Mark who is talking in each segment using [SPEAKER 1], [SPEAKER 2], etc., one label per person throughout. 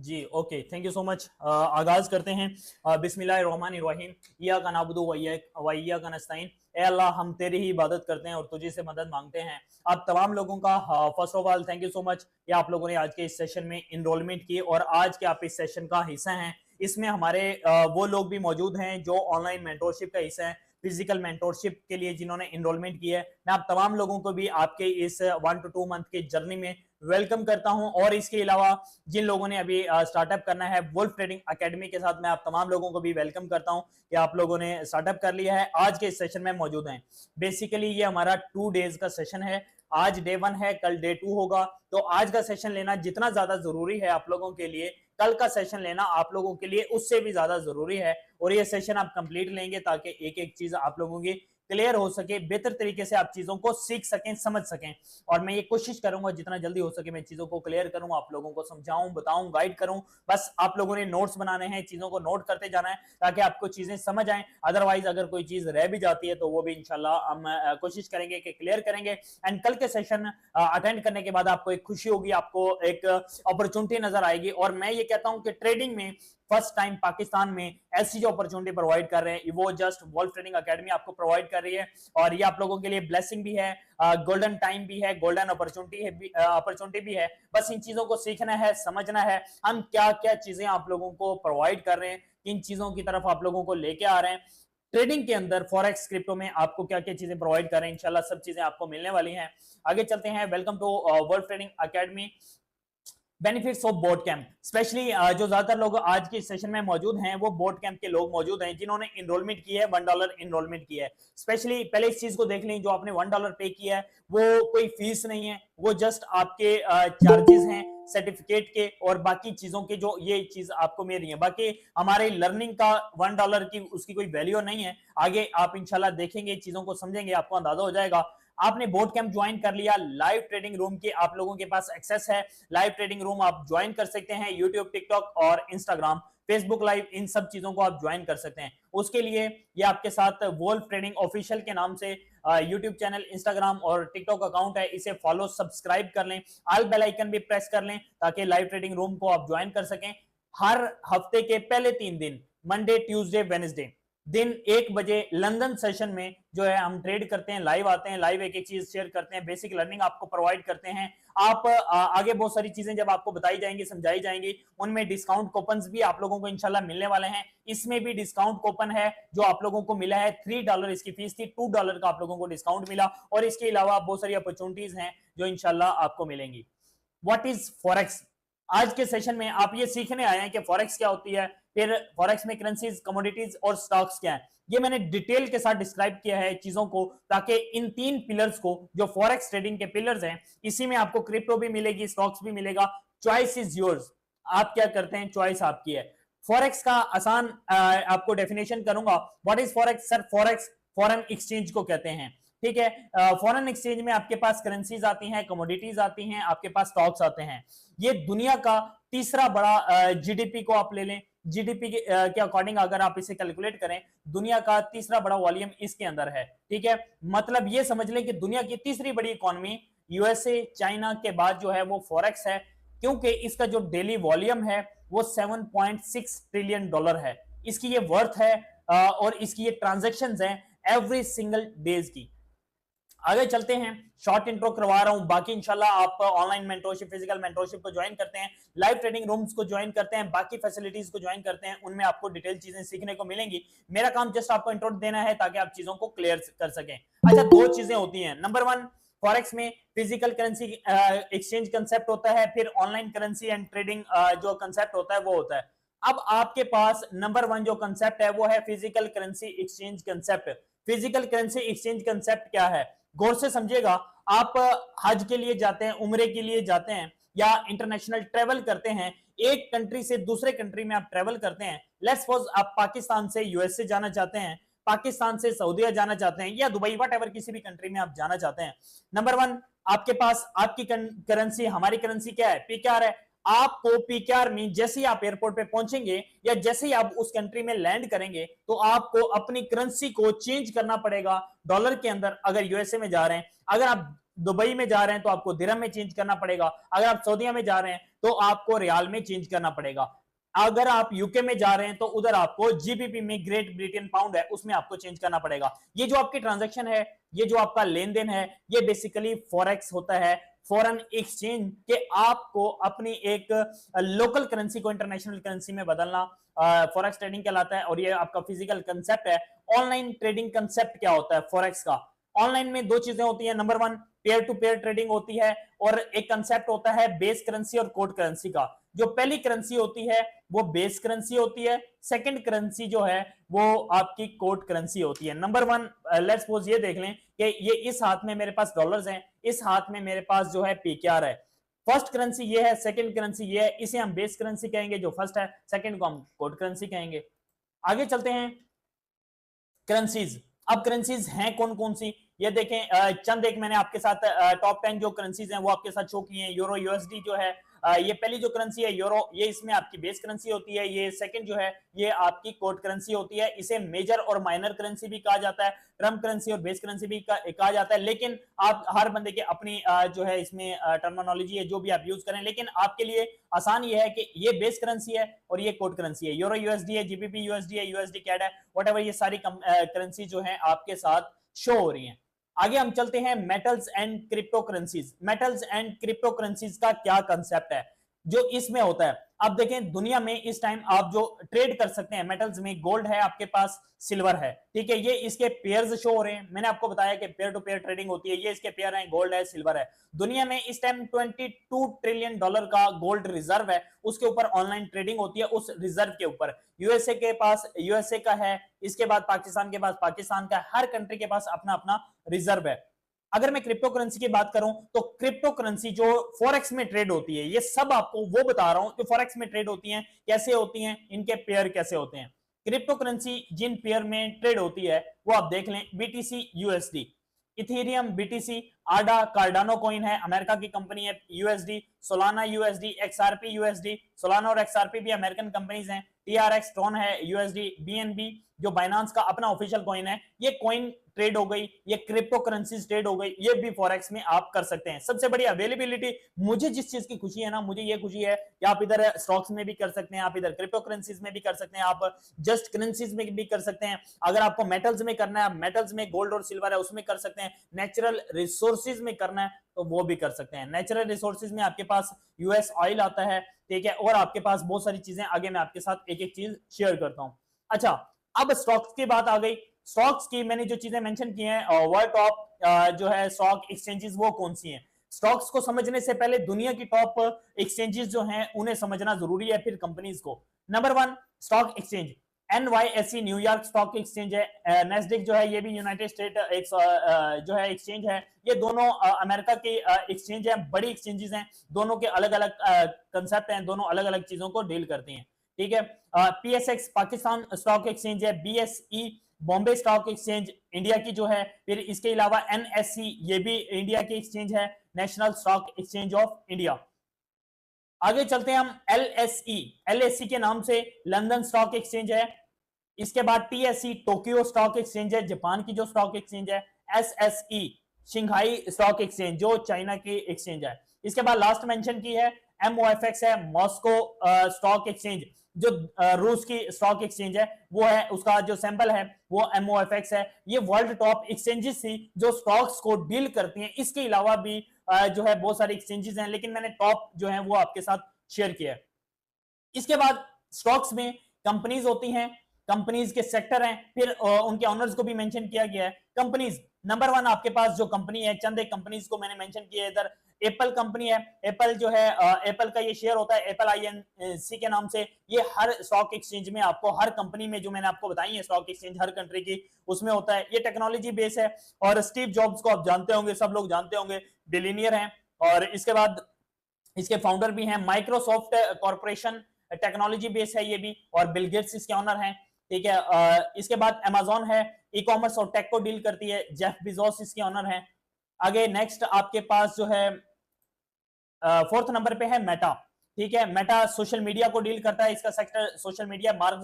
[SPEAKER 1] Ji, okay, thank you so much. आगाज करते हैं। बिस्मिल्लाहिर्रहमानिर्रहीम। इय्याका नअबुदु व इय्याका नस्तईन। ए अल्लाह, हम तेरी ही इबादत करते हैं और तुझी से मदद मांगते हैं। आप तमाम लोगों का first of all thank you so much कि आप लोगों ने आज के इस सेशन में इनरोलमेंट की और आज के आप इस सेशन का हिस्सा हैं। इसमें हमारे वो लोग भी मौजूद हैं जो ऑनलाइन मेंटोरशिप का हिस्सा है, फिजिकल मेंटोरशिप के लिए जिन्होंने इनरोलमेंट की है। मैं आप तमाम लोगों को भी आपके इस 1 to 2 मंथ के जर्नी में वेलकम करता हूं। और इसके अलावा जिन लोगों ने अभी स्टार्टअप करना है वुल्फ ट्रेडिंग एकेडमी के साथ, मैं आप तमाम लोगों को भी वेलकम करता हूं कि आप लोगों ने स्टार्टअप कर लिया है, आज के इस सेशन में मौजूद हैं। बेसिकली ये हमारा 2 डेज का सेशन है। आज डे 1 है, कल डे 2 होगा। तो आज का सेशन लेना जितना ज्यादा जरूरी है आप लोगों के लिए, कल का सेशन लेना आप लोगों के लिए उससे भी ज्यादा जरूरी है। और ये सेशन आप कंप्लीट लेंगे ताकि एक एक चीज आप लोगों की क्लियर हो सके, बेहतर तरीके से आप चीजों को सीख सकें, समझ सकें। और मैं ये कोशिश करूंगा जितना जल्दी हो सके मैं चीजों को क्लियर करूं, आप लोगों को समझाऊं, बताऊं, गाइड करूं। बस आप लोगों ने नोट्स बनाने हैं, चीजों को नोट करते जाना है ताकि आपको चीजें समझ आए। अदरवाइज अगर कोई चीज रह भी जाती है तो वो भी इंशाल्लाह हम कोशिश करेंगे कि क्लियर करेंगे। एंड कल के सेशन अटेंड करने के बाद आपको एक खुशी होगी, आपको एक अपॉर्चुनिटी नजर आएगी। और मैं ये कहता हूं कि ट्रेडिंग में फर्स्ट टाइम पाकिस्तान में ऐसी जो अपॉर्चुनिटी प्रोवाइड कर रहे हैं वो जस्ट वुल्फ ट्रेडिंग एकेडमी आपको प्रोवाइड कर रही है। और ये आप लोगों के लिए ब्लेसिंग भी है, गोल्डन टाइम भी है, गोल्डन अपॉर्चुनिटी भी है। बस इन चीजों को सीखना है, समझना है हम क्या क्या चीजें आप लोगों को प्रोवाइड कर रहे हैं, किन चीजों की तरफ आप लोगों को लेके आ रहे हैं। ट्रेडिंग के अंदर फॉरेक्स क्रिप्टो में आपको क्या क्या चीजें प्रोवाइड कर रहे हैं, इंशाल्लाह सब चीजें आपको मिलने वाली हैं। आगे चलते हैं। Welcome to Wolf Trading Academy. Benefits of boot camp. Specially जो ज्यादातर लोग आज के सेशन में मौजूद हैं वो बोट कैंप के लोग मौजूद हैं जिन्होंने इनरोलमेंट की है, $1 इनरोलमेंट की है। स्पेशली पहले इस चीज को देख लें, जो आपने $1 पे किया है वो कोई फीस नहीं है, वो जस्ट आपके चार्जेस हैं सर्टिफिकेट के और बाकी चीजों के, जो ये चीज आपको मिल रही है। बाकी हमारे लर्निंग का $1 की उसकी कोई वैल्यू नहीं है। आगे आप इंशाल्लाह देखेंगे, चीजों को समझेंगे, आपको अंदाजा हो जाएगा। आपने बोट कैंप ज्वाइन कर लिया, लाइव ट्रेडिंग रूम के आप लोगों के पास एक्सेस है। लाइव ट्रेडिंग रूम आप ज्वाइन कर सकते हैं, यूट्यूब, टिकटॉक और इंस्टाग्राम, फेसबुक लाइव, इन सब चीजों को आप ज्वाइन कर सकते हैं। उसके लिए ये आपके साथ वुल्फ ट्रेडिंग ऑफिशियल के नाम से यूट्यूब चैनल, इंस्टाग्राम और टिकटॉक अकाउंट है, इसे फॉलो, सब्सक्राइब कर लें, ऑल बेल आइकन भी प्रेस कर लें ताकि लाइव ट्रेडिंग रूम को आप ज्वाइन कर सकें। हर हफ्ते के पहले 3 दिन, मंडे, ट्यूसडे, वेडनेसडे, दिन 1 बजे लंदन सेशन में जो है हम ट्रेड करते हैं, लाइव आते हैं, लाइव एक एक चीज शेयर करते हैं, बेसिक लर्निंग आपको प्रोवाइड करते हैं। आप आगे बहुत सारी चीजें जब आपको बताई जाएंगी, समझाई जाएंगी, उनमें डिस्काउंट कूपन्स भी आप लोगों को इंशाल्लाह मिलने वाले हैं। इसमें भी डिस्काउंट कूपन है जो आप लोगों को मिला है। $3 इसकी फीस थी, $2 का आप लोगों को डिस्काउंट मिला। और इसके अलावा बहुत सारी अपॉर्चुनिटीज हैं जो इंशाल्लाह आपको मिलेंगी। What is forex? आज के सेशन में आप ये सीखने आए हैं कि फॉरेक्स क्या होती है, फिर फॉरेक्स में करेंसीज, कमोडिटीज और स्टॉक्स क्या है। ये मैंने डिटेल के साथ डिस्क्राइब किया है चीजों को, ताकि इन 3 पिलर्स को, जो फॉरेक्स ट्रेडिंग के पिलर्स हैं, इसी में आपको क्रिप्टो भी मिलेगी, स्टॉक्स भी मिलेगा। चॉइस इज योर्स, आप क्या करते हैं, चॉइस आपकी है। फॉरेक्स का आसान आपको डेफिनेशन करूंगा। What is forex? Sir, forex foreign exchange को कहते हैं। ठीक है, फॉरेन एक्सचेंज में आपके पास करेंसीज आती हैं, कमोडिटीज आती हैं, आपके पास स्टॉक्स आते हैं। ये दुनिया का तीसरा बड़ा, जीडीपी को आप ले लें, जीडीपी के अकॉर्डिंग अगर आप इसे कैलकुलेट करें, दुनिया का तीसरा बड़ा वॉल्यूम इसके अंदर है। ठीक है, मतलब ये समझ लें कि दुनिया की तीसरी बड़ी इकोनॉमी यूएसए, चाइना के बाद जो है वो फॉरेक्स है, क्योंकि इसका जो डेली वॉल्यूम है वो $7.6 ट्रिलियन है। इसकी ये वर्थ है और इसकी ये ट्रांजेक्शन है एवरी सिंगल डेज की। आगे चलते हैं, शॉर्ट इंट्रो करवा रहा हूं, बाकी इंशाल्लाह आप ऑनलाइन मेंटरशिप, फिजिकल मेंटरशिप को ज्वाइन करते हैं, लाइव ट्रेडिंग रूम्स को ज्वाइन करते हैं, बाकी फैसिलिटीज को ज्वाइन करते हैं, उनमें आपको डिटेल चीजें सीखने को मिलेंगी। मेरा काम जस्ट आपको इंट्रो देना है ताकि आप चीजों को क्लियर कर सकें। अच्छा, 2 चीजें होती हैं। नंबर 1, फॉरेक्स में फिजिकल करेंसी एक्सचेंज कंसेप्ट होता है, फिर ऑनलाइन करेंसी एंड ट्रेडिंग जो कंसेप्ट होता है वो होता है। अब आपके पास नंबर 1 जो कंसेप्ट है वो है physical currency exchange concept. Physical currency exchange concept क्या है, गौर से समझिएगा। आप हज के लिए जाते हैं, उम्रे के लिए जाते हैं या इंटरनेशनल ट्रेवल करते हैं, एक कंट्री से दूसरे कंट्री में आप ट्रेवल करते हैं। लेट्स सपोज आप पाकिस्तान से यूएसए जाना चाहते हैं, पाकिस्तान से सऊदीया जाना चाहते हैं या दुबई, वट किसी भी कंट्री में आप जाना चाहते हैं। नंबर 1, आपके पास आपकी करेंसी, हमारी करेंसी क्या है, पीकेआर है। आपको पीकेआर में जैसे ही आप एयरपोर्ट पे पहुंचेंगे या जैसे ही आप उस कंट्री में लैंड करेंगे तो आपको अपनी करेंसी को चेंज करना पड़ेगा डॉलर के अंदर, अगर यूएसए में जा रहे हैं। अगर आप दुबई में जा रहे हैं तो आपको दिरहम में चेंज करना पड़ेगा, अगर आप सऊदीया में जा रहे हैं तो आपको रियाल में चेंज करना पड़ेगा, अगर आप यूके में जा रहे हैं तो उधर आपको जीबीपी में, ग्रेट ब्रिटेन पाउंड है, उसमें आपको चेंज करना पड़ेगा। ये जो आपकी ट्रांजैक्शन है, ये जो आपका लेन देन है, ये बेसिकली फॉरेक्स होता है, फॉरेन एक्सचेंज के आपको अपनी एक लोकल करेंसी को इंटरनेशनल करेंसी में बदलना फॉरेक्स ट्रेडिंग कहलाता है। और ये आपका फिजिकल कंसेप्ट है। ऑनलाइन ट्रेडिंग कंसेप्ट क्या होता है फॉरेक्स का? ऑनलाइन में दो चीजें होती है, number one pair to pair trading होती है, और एक कंसेप्ट होता है बेस करेंसी और कोड करेंसी का। जो पहली करेंसी होती है वो बेस करेंसी होती है, सेकंड करेंसी जो है वो आपकी कोड करेंसी होती है। नंबर वन, लेट्स सपोज ये देख लें कि ये इस हाथ में मेरे पास डॉलर्स हैं, इस हाथ में मेरे पास जो है पीकेआर है। फर्स्ट करेंसी ये है, सेकंड करेंसी ये है, इसे हम बेस करेंसी कहेंगे जो फर्स्ट है, सेकंड को हम कोड करेंसी कहेंगे। आगे चलते हैं करेंसीज। अब करेंसीज हैं कौन कौन सी ये देखें, चंद एक मैंने आपके साथ टॉप 10 जो करेंसीज हैं वो आपके साथ शो किए हैं। यूरो यूएसडी जो है, ये पहली जो करेंसी है यूरो, ये इसमें आपकी बेस करेंसी होती है। ये सेकंड जो है ये आपकी कोड करेंसी होती है। इसे मेजर और माइनर करेंसी भी कहा जाता है, ट्रम्प करेंसी और बेस करेंसी भी कहा जाता है। लेकिन आप हर बंदे के अपनी जो है इसमें टर्मिनोलॉजी है जो भी आप यूज करें, लेकिन आपके लिए आसान ये है कि ये बेस करेंसी है और ये कोड करेंसी है। यूरो यूएसडी है, जीबीपी यूएसडी है, यूएसडी कैड है, व्हाटएवर, ये सारी करेंसी जो है आपके साथ शो हो रही है। आगे हम चलते हैं metals and crypto currencies. Metals and crypto currencies का क्या कंसेप्ट है जो इसमें होता है? अब देखें दुनिया में इस टाइम आप जो ट्रेड कर सकते हैं मेटल्स में, गोल्ड है आपके पास, सिल्वर है, ठीक है, ये इसके पेयर्स शो हो रहे हैं। मैंने आपको बताया कि पेयर टू पेयर ट्रेडिंग होती है, ये इसके पेयर हैं, गोल्ड है, सिल्वर है। दुनिया में इस टाइम 22 ट्रिलियन डॉलर का गोल्ड रिजर्व है, उसके ऊपर ऑनलाइन ट्रेडिंग होती है उस रिजर्व के ऊपर। यूएसए के पास यूएसए का है, इसके बाद पाकिस्तान के पास पाकिस्तान का, हर कंट्री के पास अपना अपना रिजर्व है। अगर मैं क्रिप्टो करेंसी की बात करूं तो क्रिप्टो करेंसी जो फॉरेक्स में ट्रेड होती है, ये सब आपको वो बता रहा हूं जो फॉरेक्स में ट्रेड होती हैं, कैसे होती हैं, इनके पेयर कैसे होते हैं। क्रिप्टो करेंसी जिन पेयर में ट्रेड होती है वो आप देख लें, BTC USD, Ethereum BTC, ADA Cardano coin है, अमेरिका की कंपनी है, USD, Solana USD, XRP USD, Solana और एक्सआरपी भी अमेरिकन कंपनीज हैं, टीआरएक्स ट्रॉन है यूएसडी, बीएनबी जो बाइनांस का अपना ऑफिशियल कॉइन है, ये कॉइन ट्रेड हो गई, ये क्रिप्टो करेंसीज ट्रेड हो गई, ये भी फॉरेक्स में आप कर सकते हैं। सबसे बड़ी अवेलेबिलिटी, मुझे जिस चीज की खुशी है ना, मुझे ये खुशी है कि आप इधर स्टॉक्स में भी कर सकते हैं, आप इधर क्रिप्टो करेंसीज में भी कर सकते हैं, आप जस्ट करेंसीज में भी कर सकते हैं। अगर आपको मेटल्स में करना है, मेटल्स में गोल्ड और सिल्वर है उसमें कर सकते हैं, नेचुरल रिसोर्सेज में करना है तो वो भी कर सकते हैं। नेचुरल रिसोर्सेज में आपके पास यूएस ऑयल आता है, ठीक है, और आपके पास बहुत सारी चीजें, आगे मैं आपके साथ एक एक चीज शेयर करता हूं। अच्छा, अब स्टॉक्स की बात आ गई। स्टॉक्स की मैंने जो चीजें मेंशन की हैं, वर्ल्ड टॉप जो है स्टॉक एक्सचेंजेस वो कौन सी हैं? स्टॉक्स को समझने से पहले दुनिया की टॉप एक्सचेंजेस जो हैं उन्हें समझना जरूरी है, फिर कंपनीज को। Number one stock exchange NYSE New York stock exchange है, नेस्डेक जो है ये भी यूनाइटेड स्टेट जो है एक्सचेंज है। ये दोनों अमेरिका के एक्सचेंज है, बड़ी एक्सचेंजेस हैं, दोनों के अलग अलग कंसेप्ट हैं, दोनों अलग अलग चीजों को डील करती हैं, ठीक है। PSX पाकिस्तान स्टॉक एक्सचेंज है, BSE Bombay stock exchange India की जो है, फिर इसके अलावा NSE ये भी इंडिया की एक्सचेंज है, national stock exchange of India. आगे चलते हैं हम LSE के नाम से लंदन स्टॉक एक्सचेंज है। इसके बाद TSE टोक्यो स्टॉक एक्सचेंज है, जापान की जो स्टॉक एक्सचेंज है। SSE शंघाई स्टॉक एक्सचेंज जो चाइना की एक्सचेंज है। इसके बाद लास्ट मेंशन की है MOFX है, मॉस्को स्टॉक एक्सचेंज जो रूस की स्टॉक एक्सचेंज है वो है, उसका जो सैंपल है वो MOFX है। ये वर्ल्ड टॉप एक्सचेंजेस थी जो स्टॉक्स को डील करती हैं। इसके अलावा भी जो है बहुत सारी एक्सचेंजेस हैं, लेकिन मैंने टॉप जो है वो आपके साथ शेयर किया है। इसके बाद स्टॉक्स में कंपनीज होती हैं, कंपनीज के सेक्टर हैं, फिर उनके ऑनर्स को भी मेंशन किया गया है। कंपनीज नंबर वन आपके पास जो कंपनी है, चंद एक कंपनीज को मैंने मेंशन किया है इधर। एप्पल कंपनी है, एप्पल जो है एप्पल का ये शेयर होता है एप्पल INC के नाम से। ये हर स्टॉक एक्सचेंज में आपको, हर कंपनी में जो मैंने आपको बताई है स्टॉक एक्सचेंज हर कंट्री की उसमें होता है। ये टेक्नोलॉजी बेस है और स्टीव जॉब्स को आप जानते होंगे, सब लोग जानते होंगे, बिलियनियर हैं। और इसके बाद इसके फाउंडर भी हैं। माइक्रोसॉफ्ट कॉर्पोरेशन टेक्नोलॉजी बेस है ये भी, और बिल गेट्स इसके ऑनर हैं, ठीक है। इसके बाद अमेजॉन है, ई कॉमर्स और टेक को डील करती है, जेफ बेजोस इसके ऑनर हैं। आगे नेक्स्ट आपके पास जो है फोर्थ नंबर पे है मेटा, ठीक है। मेटा सोशल मीडिया को डील करता है, इसका sector social media. Mark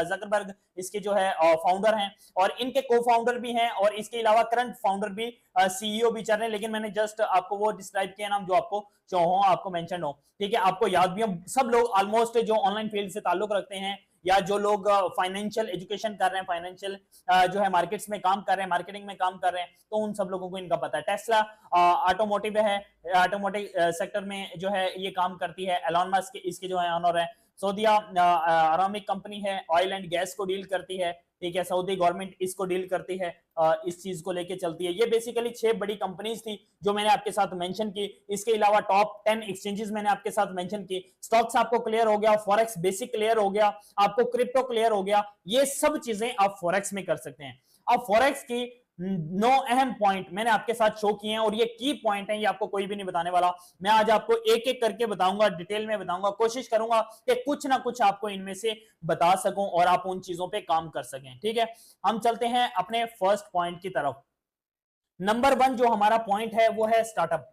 [SPEAKER 1] Zuckerberg इसके जो है फाउंडर हैं और इनके को फाउंडर भी हैं, और इसके अलावा करंट फाउंडर भी सीईओ भी चल रहे हैं, लेकिन मैंने जस्ट आपको वो डिस्क्राइब किया नाम जो आपको हो, आपको मेंशन हो, ठीक है, आपको याद भी हो। सब लोग ऑलमोस्ट जो ऑनलाइन फील्ड से ताल्लुक रखते हैं या जो लोग फाइनेंशियल एजुकेशन कर रहे हैं, फाइनेंशियल जो है मार्केट्स में काम कर रहे हैं, मार्केटिंग में काम कर रहे हैं, तो उन सब लोगों को इनका पता है। टेस्ला ऑटोमोटिव है, ऑटोमोटिव सेक्टर में जो है ये काम करती है। एलॉन मस्क इसके जो है ऑनर है। सऊदिया अरामिक कंपनी है, ऑयल एंड गैस को डील करती है, ठीक है। सऊदी गवर्नमेंट इसको डील करती है, इस चीज को लेके चलती है। ये बेसिकली 6 बड़ी कंपनीज थी जो मैंने आपके साथ मेंशन की। इसके अलावा टॉप 10 एक्सचेंजेस मैंने आपके साथ मेंशन की। स्टॉक्स आपको क्लियर हो गया, फॉरेक्स बेसिक क्लियर हो गया, आपको क्रिप्टो क्लियर हो गया। ये सब चीजें आप फॉरेक्स में कर सकते हैं। अब फॉरेक्स की 9 अहम पॉइंट मैंने आपके साथ शो किए हैं, और ये की पॉइंट है, ये आपको कोई भी नहीं बताने वाला। मैं आज आपको एक एक करके बताऊंगा, डिटेल में बताऊंगा, कोशिश करूंगा कि कुछ ना कुछ आपको इनमें से बता सकूं और आप उन चीजों पे काम कर सकें, ठीक है। हम चलते हैं अपने फर्स्ट पॉइंट की तरफ। नंबर 1 जो हमारा पॉइंट है वो है स्टार्टअप।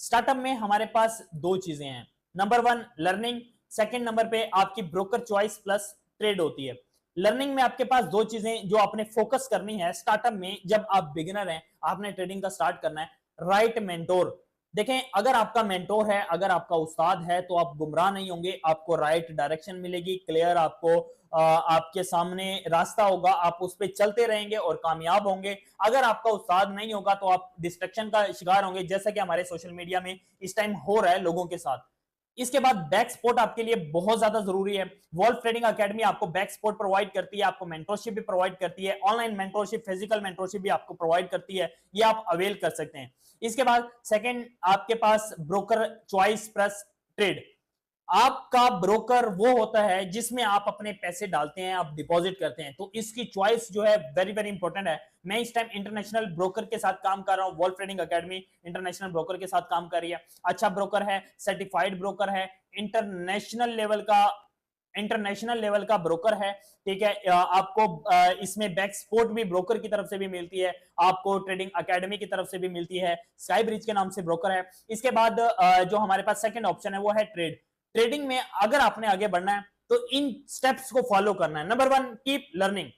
[SPEAKER 1] स्टार्टअप में हमारे पास 2 चीजें हैं। नंबर 1 लर्निंग, सेकंड नंबर पे आपकी ब्रोकर चॉइस प्लस ट्रेड होती है। लर्निंग में आपके पास 2 चीजें जो आपने फोकस करनी है स्टार्टअप में। जब आप बिगिनर हैं, आपने ट्रेडिंग का स्टार्ट करना है, राइट मेंटोर। देखें, अगर आपका मेंटोर है, अगर आपका उस्ताद है, तो आप गुमराह नहीं होंगे, आपको राइट डायरेक्शन मिलेगी, क्लियर आपको आपके सामने रास्ता होगा, आप उस पर चलते रहेंगे और कामयाब होंगे। अगर आपका उस्ताद नहीं होगा तो आप डिस्ट्रक्शन का शिकार होंगे, जैसा कि हमारे सोशल मीडिया में इस टाइम हो रहा है लोगों के साथ। इसके बाद बैक सपोर्ट आपके लिए बहुत ज्यादा जरूरी है। वॉल्फ ट्रेडिंग एकेडमी आपको बैक सपोर्ट प्रोवाइड करती है, आपको मेंटरशिप भी प्रोवाइड करती है, ऑनलाइन मेंटरशिप, फिजिकल मेंटरशिप भी आपको प्रोवाइड करती है, ये आप अवेल कर सकते हैं। इसके बाद सेकंड आपके पास ब्रोकर चॉइस प्लस ट्रेड। आपका ब्रोकर वो होता है जिसमें आप अपने पैसे डालते हैं, आप डिपॉजिट करते हैं, तो इसकी चॉइस जो है वेरी वेरी इंपॉर्टेंट है। मैं इस टाइम इंटरनेशनल ब्रोकर के साथ काम कर रहा हूं, Wolf Trading Academy international broker के साथ काम कर रही है। अच्छा ब्रोकर है, सर्टिफाइड ब्रोकर है, इंटरनेशनल लेवल का ब्रोकर है, ठीक है। आपको इसमें बैक सपोर्ट भी ब्रोकर की तरफ से भी मिलती है, आपको ट्रेडिंग एकेडमी की तरफ से भी मिलती है, स्काई ब्रिज के नाम से ब्रोकर है। इसके बाद जो हमारे पास सेकंड ऑप्शन है वो है ट्रेड। ट्रेडिंग में अगर आपने आगे बढ़ना है तो इन स्टेप्स को फॉलो करना है। नंबर 1 कीप लर्निंग,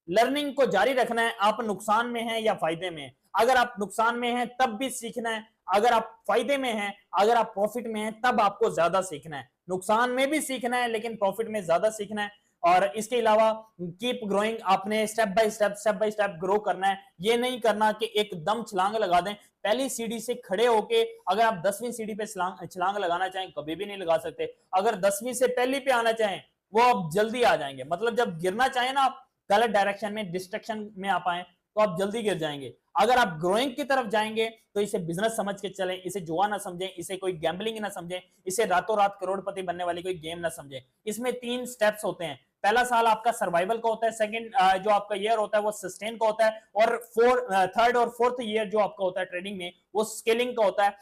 [SPEAKER 1] लर्निंग को जारी रखना है। आप नुकसान में हैं या फायदे में हैं, अगर आप नुकसान में हैं तब भी सीखना है, अगर आप फायदे में हैं, अगर आप प्रॉफिट में हैं तब आपको ज्यादा सीखना है। नुकसान में भी सीखना है लेकिन प्रॉफिट में ज्यादा सीखना है। और इसके अलावा कीप ग्रोइंग, आपने स्टेप बाय स्टेप ग्रो करना है। ये नहीं करना कि एकदम छलांग लगा दें, पहली सीढ़ी से खड़े होके अगर आप 10वीं सीढ़ी पे छलांग लगाना चाहें कभी भी नहीं लगा सकते। अगर 10वीं से पहली पे आना चाहें वो आप जल्दी आ जाएंगे, मतलब जब गिरना चाहें ना आप गलत डायरेक्शन में, डिस्ट्रक्शन में आप आए तो आप जल्दी गिर जाएंगे। अगर आप ग्रोइंग की तरफ जाएंगे तो इसे बिजनेस समझ के चलें, इसे जुआ ना समझें, इसे कोई गैम्बलिंग ना समझें, इसे रातों रात करोड़पति बनने वाली कोई गेम ना समझें। इसमें 3 स्टेप्स होते हैं। पहला साल आपका सर्वाइवल का होता है, सेकंड जो आपका ईयर होता है वो सस्टेन का होता है, और थर्ड और फोर्थ ईयर जो आपका होता है ट्रेडिंग में वो स्केलिंग का होता है।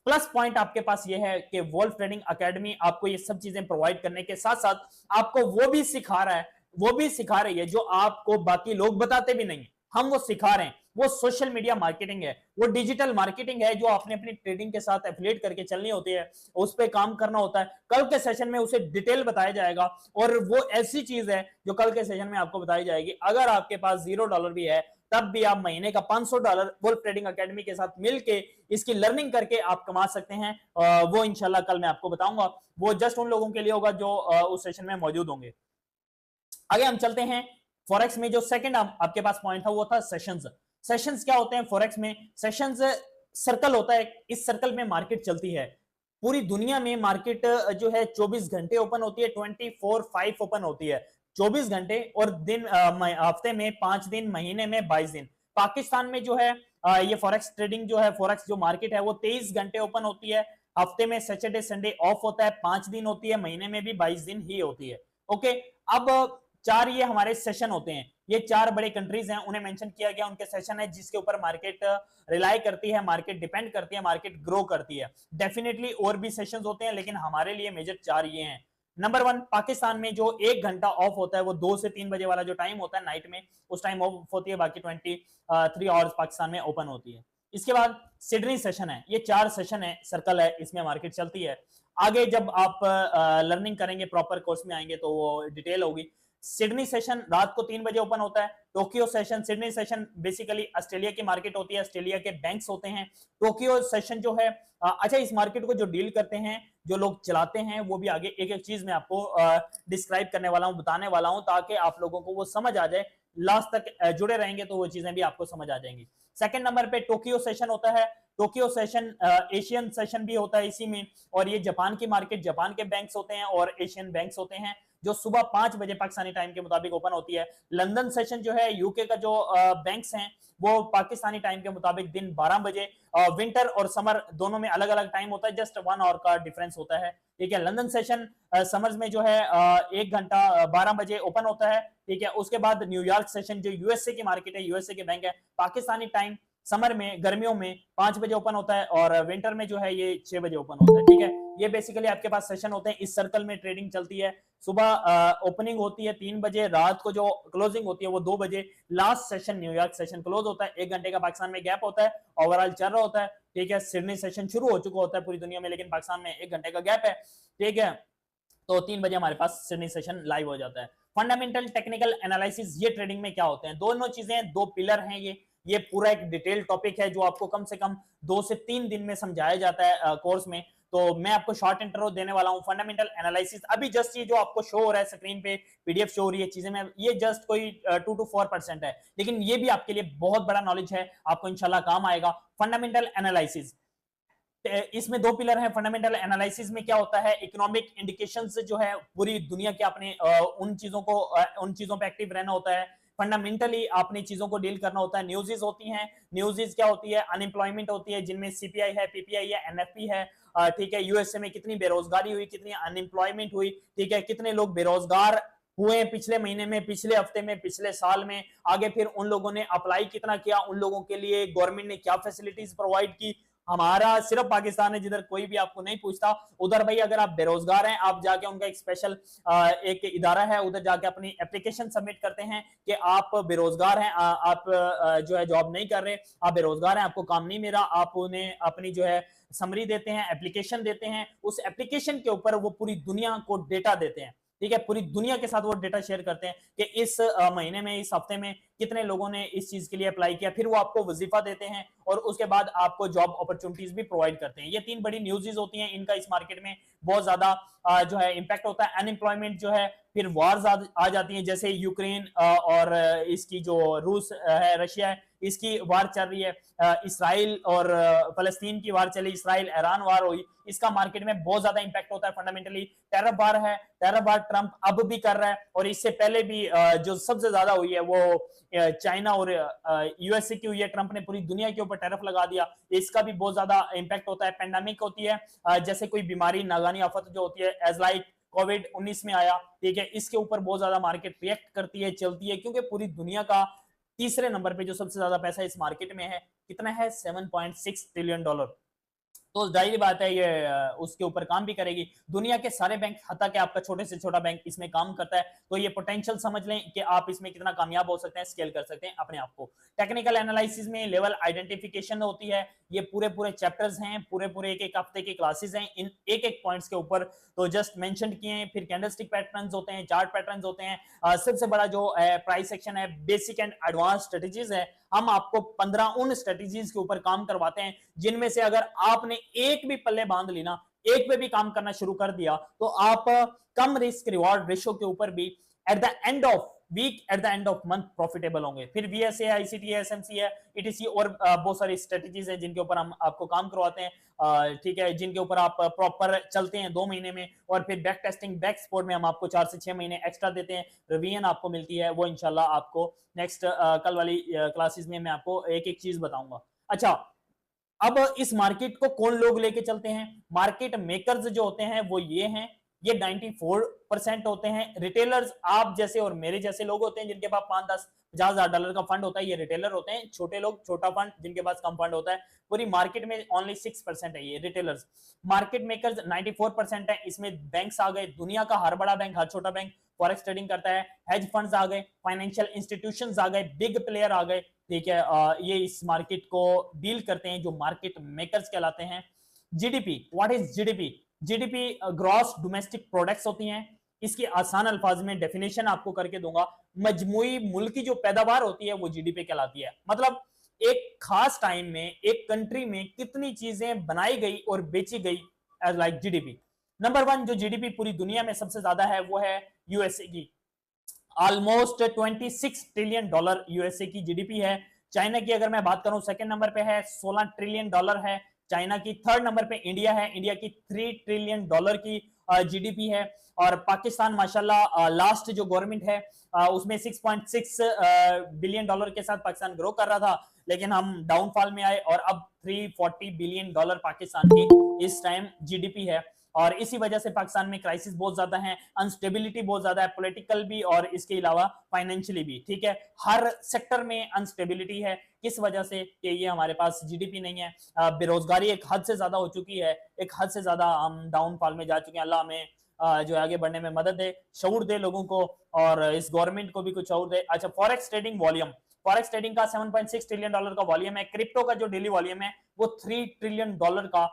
[SPEAKER 1] प्लस पॉइंट आपके पास ये है कि वॉल्फ ट्रेडिंग एकेडमी आपको ये सब चीजें प्रोवाइड करने के साथ साथ आपको वो भी सिखा रही है जो आपको बाकी लोग बताते भी नहीं, हम वो सिखा रहे हैं। वो सोशल मीडिया मार्केटिंग है, वो डिजिटल मार्केटिंग है जो आपने अपनी ट्रेडिंग के साथ एफिलिएट करके चलनी होती है, उस पर काम करना होता है। कल के सेशन में उसे डिटेल बताया जाएगा, और वो ऐसी चीज है जो कल के सेशन में आपको बताई जाएगी। अगर आपके पास $0 भी है तब भी आप महीने का $500 वॉल्फ ट्रेडिंग एकेडमी के साथ मिलके इसकी लर्निंग करके आप कमा सकते हैं। वो इंशाल्लाह कल मैं आपको बताऊंगा, वो जस्ट उन लोगों के लिए होगा जो उस सेशन में मौजूद होंगे। आगे हम चलते हैं। फॉरेक्स में जो सेकंड आपके पास पॉइंट था वो था सेशंस। सेशंस क्या होते हैं फॉरेक्स में? सेशंस सर्कल होता है, इस सर्कल में मार्केट चलती है। पूरी दुनिया में मार्केट जो है 24 घंटे ओपन होती है, 24/5 ओपन होती है, 24 घंटे, और दिन हफ्ते में 5 दिन, महीने में 22 दिन। पाकिस्तान में जो है ये फॉरेक्स ट्रेडिंग जो है, फॉरेक्स जो मार्केट है वो 23 घंटे ओपन होती है, हफ्ते में सैटरडे संडे ऑफ होता है, 5 दिन होती है, महीने में भी 22 दिन ही होती है। ओके, अब 4 ये हमारे सेशन होते हैं। ये 4 बड़े कंट्रीज हैं, उन्हें मेंशन किया गया, उनके सेशन है जिसके ऊपर मार्केट रिलाई करती है, मार्केट डिपेंड करती है, मार्केट ग्रो करती है। डेफिनेटली और भी सेशंस होते हैं लेकिन हमारे लिए मेजर 4 ये हैं। नंबर 1, पाकिस्तान में जो 1 घंटा ऑफ होता है वो 2 से 3 बजे वाला जो टाइम होता है नाइट में, उस टाइम ऑफ होती है, बाकी 23 आवर्स पाकिस्तान में ओपन होती है। इसके बाद सिडनी सेशन है, ये 4 सेशन है, सर्कल है, इसमें मार्केट चलती है। आगे जब आप लर्निंग करेंगे, प्रॉपर कोर्स में आएंगे तो वो डिटेल होगी। सिडनी सेशन रात को 3 बजे ओपन होता है। Tokyo session, Sydney session basically Australia की मार्केट होती है, ऑस्ट्रेलिया के बैंक्स होते हैं। टोक्यो सेशन जो है अच्छा, इस मार्केट को जो डील करते हैं, जो लोग चलाते हैं, वो भी आगे एक एक चीज मैं आपको डिस्क्राइब करने वाला हूं, बताने वाला हूं, ताकि आप लोगों को वो समझ आ जाए। लास्ट तक जुड़े रहेंगे तो वो चीजें भी आपको समझ आ जाएंगी। सेकंड नंबर पे टोक्यो सेशन होता है। टोक्यो सेशन एशियन सेशन भी होता है इसी में, और ये जापान की मार्केट, जापान के बैंक्स होते हैं और एशियन बैंक्स होते हैं, जो सुबह 5 बजे पाकिस्तानी टाइम के मुताबिक ओपन होती है। लंदन सेशन जो है यूके का जो बैंक्स हैं, वो पाकिस्तानी टाइम के मुताबिक दिन 12 बजे। विंटर और समर दोनों में अलग अलग टाइम होता है, जस्ट 1 आवर का डिफरेंस होता है। ठीक है, लंदन सेशन समर्स में जो है 1 घंटा 12 बजे ओपन होता है। ठीक है, उसके बाद न्यूयॉर्क सेशन जो यूएसए की मार्केट है, यूएसए के बैंक है, पाकिस्तानी टाइम समर में, गर्मियों में 5 बजे ओपन होता है, और विंटर में जो है ये 6 बजे ओपन होता है। ठीक है, ये बेसिकली आपके पास सेशन होते हैं। इस सर्कल में ट्रेडिंग चलती है। सुबह ओपनिंग होती है 3 बजे, रात को जो क्लोजिंग होती है वो 2 बजे। Last session New York session close होता है, 1 घंटे का पाकिस्तान में गैप होता है, ओवरऑल चल रहा होता है। ठीक है, सिडनी सेशन शुरू हो चुका होता है पूरी दुनिया में, लेकिन पाकिस्तान में 1 घंटे का गैप है। ठीक है, तो 3 बजे हमारे पास सिडनी सेशन लाइव हो जाता है। फंडामेंटल टेक्निकल एनालिसिस, ये ट्रेडिंग में क्या होते हैं, दोनों चीजें, 2 पिलर हैं ये पूरा एक डिटेल टॉपिक है जो आपको कम से कम 2 से 3 दिन में समझाया जाता है कोर्स में। तो मैं आपको शॉर्ट इंट्रो देने वाला हूं। फंडामेंटल एनालिसिस, अभी जस्ट ये जो आपको शो हो रहा है स्क्रीन पे, पीडीएफ शो हो रही है चीजें में, ये जस्ट कोई 2 to 4% है, लेकिन ये भी आपके लिए बहुत बड़ा नॉलेज है, आपको इंशाल्लाह काम आएगा। फंडामेंटल एनालिसिस, इसमें 2 पिलर हैं। फंडामेंटल एनालिसिस में क्या होता है, इकोनॉमिक इंडिकेशंस जो है पूरी दुनिया के, आपने उन चीजों पे एक्टिव रहना होता है। फंडामेंटली आपने चीजों को डील करना होता है। न्यूज़ेस होती हैं, न्यूज़ेस क्या होती है, अनएम्प्लॉयमेंट होती है, जिनमें सीपीआई है, पीपीआई है, एनएफपी है। ठीक है, यूएसए में कितनी बेरोजगारी हुई, कितनी अनएम्प्लॉयमेंट हुई, ठीक है, कितने लोग बेरोजगार हुए पिछले महीने में, पिछले हफ्ते में, पिछले साल में, आगे फिर उन लोगों ने अप्लाई कितना किया, उन लोगों के लिए गवर्नमेंट ने क्या फैसिलिटीज प्रोवाइड की। हमारा सिर्फ पाकिस्तान है जिधर कोई भी आपको नहीं पूछता, उधर भाई अगर आप बेरोजगार हैं, आप जाके उनका एक स्पेशल एक इदारा है, उधर जाके अपनी एप्लीकेशन सबमिट करते हैं कि आप बेरोजगार हैं, आप जो है जॉब नहीं कर रहे, आप बेरोजगार हैं, आपको काम नहीं मिला, आप उन्हें अपनी जो है समरी देते हैं, एप्लीकेशन देते हैं। उस एप्लीकेशन के ऊपर वो पूरी दुनिया को डेटा देते हैं। ठीक है, पूरी दुनिया के साथ वो डेटा शेयर करते हैं कि इस महीने में, इस हफ्ते में कितने लोगों ने इस चीज के लिए अप्लाई किया, फिर वो आपको वजीफा देते हैं और उसके बाद आपको जॉब अपॉर्चुनिटीज भी प्रोवाइड करते हैं। ये 3 बड़ी न्यूज़ेस होती हैं, इनका इस मार्केट में बहुत ज्यादा जो है इंपैक्ट होता है। अनएम्प्लॉयमेंट जो है, फिर वार्स आ जाती हैं, जैसे यूक्रेन और इसकी जो रूस है, रशिया है, इसकी वार चल रही है। इसराइल और फलस्तीन की वार चली, इसराइल ईरान वार हुई, इसका मार्केट में बहुत ज्यादा इंपैक्ट होता है। फंडामेंटली टेरर वार है, टेरर वार ट्रंप अब भी कर रहा है, और इससे पहले भी जो सबसे ज्यादा हुई है वो चाइना और यूएसए की हुई है। ट्रंप ने पूरी दुनिया के ऊपर टैरिफ लगा दिया, इसका भी बहुत ज्यादा इंपैक्ट होता है। पेंडेमिक होती है, जैसे कोई बीमारी, नागानी आफत जो होती है, एज लाइक कोविड-19 में आया, ठीक है, इसके ऊपर बहुत ज्यादा मार्केट रिएक्ट करती है, चलती है, क्योंकि पूरी दुनिया का तीसरे नंबर पे जो सबसे ज्यादा पैसा इस मार्केट में है, कितना है, $7.6 ट्रिलियन। तो जाहिर बात है ये उसके ऊपर काम भी करेगी। दुनिया के सारे बैंक, हत्ता कि आपका छोटे से छोटा बैंक इसमें काम करता है, तो ये पोटेंशियल समझ लें कि आप इसमें कितना कामयाब हो सकते हैं, स्केल कर सकते हैं अपने आप को। टेक्निकल एनालिसिस में लेवल आइडेंटिफिकेशन होती है, ये पूरे पूरे चैप्टर्स हैं, पूरे पूरे एक एक हफ्ते के क्लासेस हैं, इन एक एक पॉइंट्स के ऊपर तो जस्ट मेंशन किए हैं। फिर कैंडलस्टिक पैटर्न्स होते हैं, चार्ट पैटर्न्स होते हैं। सबसे बड़ा जो प्राइस सेक्शन है, बेसिक एंड एडवांस स्ट्रेटेजीज है। हम आपको 15 उन स्ट्रेटेजीज के ऊपर काम करवाते हैं, जिनमें से अगर आपने एक भी पल्ले बांध ली ना, एक पे भी काम करना शुरू कर दिया, तो आप कम रिस्क रिवॉर्ड रेशो के ऊपर भी at the end of week, at the end of month profitable होंगे। फिर वीएसए, आईसीटी, एसएमसी है, ईटीसी और बहुत सारी स्ट्रेटेजीज हैं जिनके ऊपर हम आपको काम करवाते हैं। ठीक है, जिनके ऊपर आप प्रॉपर चलते हैं 2 महीने में, और फिर बैक टेस्टिंग, बैक सपोर्ट में हम आपको 4 से 6 महीने एक्स्ट्रा देते हैं। रिवीजन आपको मिलती है, वो इंशाल्लाह आपको नेक्स्ट कल वाली क्लासेस में मैं आपको एक एक चीज बताऊंगा। अच्छा, अब इस मार्केट को कौन लोग लेके चलते हैं? मार्केट मेकर्स जो होते हैं वो ये हैं, ये 94% होते हैं। रिटेलर्स आप जैसे और मेरे जैसे लोग होते हैं, जिनके पास 5, 10, $50,000 का फंड होता है, ये रिटेलर होते हैं। छोटे लोग, छोटा फंड, जिनके पास कम फंड होता है। पूरी मार्केट में ओनली 6% है ये रिटेलर्स। मार्केट मेकर्स 94% है, इसमें बैंक्स आ गए, दुनिया का हर बड़ा बैंक, हर छोटा बैंक फॉरेक्स ट्रेडिंग करता है। हेज फंड्स आ गए, फाइनेंशियल इंस्टीट्यूशंस आ गए, बिग प्लेयर आ गए। ठीक है, ये इस मार्केट को डील करते हैं, जो मार्केट मेकर्स कहलाते हैं। GDP, what is GDP? GDP gross domestic products होती हैं। इसकी आसान अल्फाज में डेफिनेशन आपको करके दूंगा, मजमुई मुल्क की जो पैदावार होती है वो जीडीपी कहलाती है। मतलब एक खास टाइम में एक कंट्री में कितनी चीजें बनाई गई और बेची गई as like GDP. Number one जो जीडीपी पूरी दुनिया में सबसे ज्यादा है वो है यूएसए की, ऑलमोस्ट 26 ट्रिलियन डॉलर यूएसए की जीडीपी है। चाइना की अगर मैं बात करूं सेकंड नंबर पे है, 16 ट्रिलियन डॉलर है चाइना की। थर्ड नंबर पे इंडिया है, इंडिया की 3 ट्रिलियन डॉलर की जीडीपी है। और पाकिस्तान माशाल्लाह लास्ट जो गवर्नमेंट है उसमें 6.6 बिलियन डॉलर के साथ पाकिस्तान ग्रो कर रहा था, लेकिन हम डाउनफॉल में आए और अब 340 बिलियन डॉलर पाकिस्तान की इस टाइम जीडीपी है। और इसी वजह से पाकिस्तान में क्राइसिस बहुत ज्यादा है, अनस्टेबिलिटी बहुत ज्यादा है, पॉलिटिकल भी और इसके अलावा फाइनेंशियली भी। ठीक है, हर सेक्टर में अनस्टेबिलिटी है। किस वजह से? कि ये हमारे पास जीडीपी नहीं है, बेरोजगारी एक हद से ज्यादा हो चुकी है, एक हद से ज्यादा हम डाउनफॉल में जा चुके हैं। अल्लाह हमें जो आगे बढ़ने में मदद दे, शऊर दे लोगों को, और इस गवर्नमेंट को भी कुछ शऊर दे। अच्छा, forex trading volume, forex trading का 7.6 ट्रिलियन डॉलर का वॉल्यूम है। क्रिप्टो का जो डेली वॉल्यूम है वो 3 ट्रिलियन डॉलर का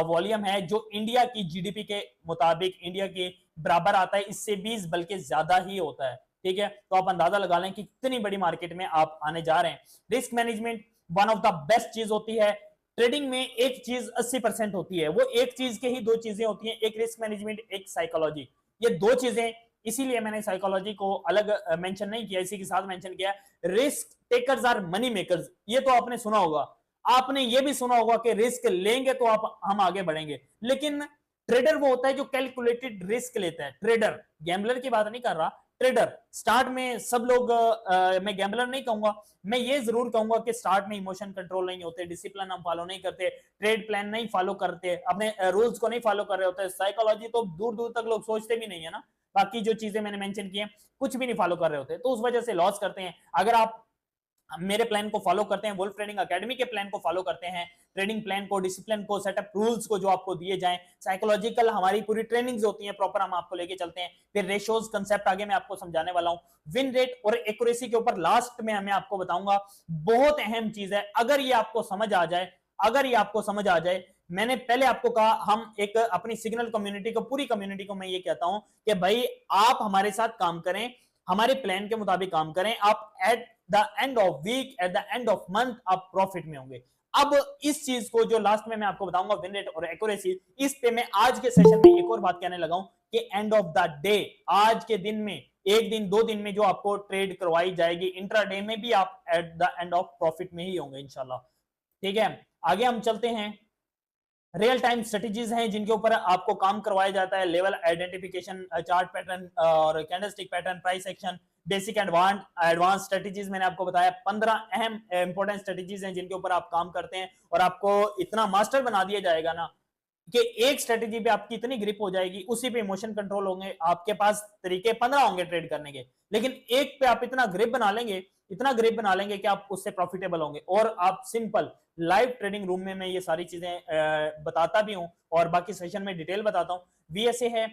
[SPEAKER 1] वॉल्यूम है, जो इंडिया की जीडीपी के मुताबिक इंडिया के बराबर आता है, इससे 20 बल्कि ज्यादा ही होता है। ठीक है, तो आप अंदाजा लगा लें कि कितनी बड़ी मार्केट में आप आने जा रहे हैं। Risk management one of the best चीज होती है। ट्रेडिंग में एक चीज 80% होती है, वो एक चीज के ही दो चीजें होती हैं, एक रिस्क मैनेजमेंट, एक साइकोलॉजी। ये दो चीजें, इसीलिए मैंने साइकोलॉजी को अलग मेंशन नहीं किया, इसी के साथ मेंशन किया। Risk takers are money makers, ये तो आपने सुना होगा। आपने ये भी सुना होगा कि रिस्क लेंगे तो हम आगे बढ़ेंगे, लेकिन ट्रेडर वो होता है जो कैलकुलेटेड रिस्क लेता है। ट्रेडर, गैम्बलर की बात नहीं कर रहा, ट्रेडर। स्टार्ट में सब लोग मैं गैम्बलर नहीं कहूंगा, मैं ये जरूर कहूंगा कि स्टार्ट में इमोशन कंट्रोल नहीं होते, डिसिप्लिन हम फॉलो नहीं करते, ट्रेड प्लान नहीं फॉलो करते, अपने रूल्स को नहीं फॉलो कर रहे होते। साइकोलॉजी तो दूर दूर तक लोग सोचते भी नहीं है ना, बाकी जो चीजें मैंने मेंशन की हैं कुछ भी नहीं फॉलो कर रहे होते, तो उस वजह से लॉस करते हैं। अगर आप मेरे प्लान को फॉलो करते हैं, वुल्फ ट्रेडिंग एकेडमी के प्लान को फॉलो करते हैं, ट्रेडिंग प्लान को, डिसिप्लिन को, सेटअप रूल्स को जो आपको दिए जाएं, साइकोलॉजिकल हमारी पूरी ट्रेनिंग्स होती हैं प्रॉपर, हम आपको लेके चलते हैं। फिर रेशियोज कंसेप्ट आगे मैं आपको समझाने वाला हूं। विन रेट और एक्यूरेसी के ऊपर लास्ट में मैं आपको बताऊंगा, बहुत अहम चीज है। अगर ये आपको समझ आ जाए, अगर ये आपको समझ आ जाए, मैंने पहले आपको कहा हम एक अपनी सिग्नल कम्युनिटी को, पूरी कम्युनिटी को मैं ये कहता हूं कि भाई आप हमारे साथ काम करें, हमारे प्लान के मुताबिक काम करें, आप at the end of week, at the end of month आप प्रॉफिट में होंगे। अब इस चीज को जो लास्ट में मैं आपको बताऊंगा, विन रेट और एक्यूरेसी, इस पे मैं आज के सेशन में एक और बात कहने लगा हूं कि एंड ऑफ द डे, आज के दिन में, एक दिन दो दिन में जो आपको ट्रेड करवाई जाएगी, इंट्राडे में भी आप at the end of profit में ही होंगे इंशाल्लाह। ठीक है, आगे हम चलते हैं। रियल टाइम स्ट्रेटेजीज हैं जिनके ऊपर आपको काम करवाया जाता है। लेवल आइडेंटिफिकेशन, चार्ट पैटर्न और candlestick pattern, price action, basic advance strategies मैंने आपको बताया। 15 अहम इंपॉर्टेंट स्ट्रेटेजीज हैं जिनके ऊपर आप काम करते हैं, और आपको इतना मास्टर बना दिया जाएगा ना कि एक स्ट्रेटेजी पे आपकी इतनी ग्रिप हो जाएगी, उसी पे इमोशन कंट्रोल होंगे, आपके पास तरीके 15 होंगे ट्रेड करने के, लेकिन एक पे आप इतना ग्रिप बना लेंगे, इतना ग्रिप बना लेंगे कि आप उससे प्रॉफिटेबल होंगे। और आप सिंपल लाइव ट्रेडिंग रूम में मैं ये सारी चीजें बताता भी हूं, और बाकी सेशन में डिटेल बताता हूं। वीएसए है,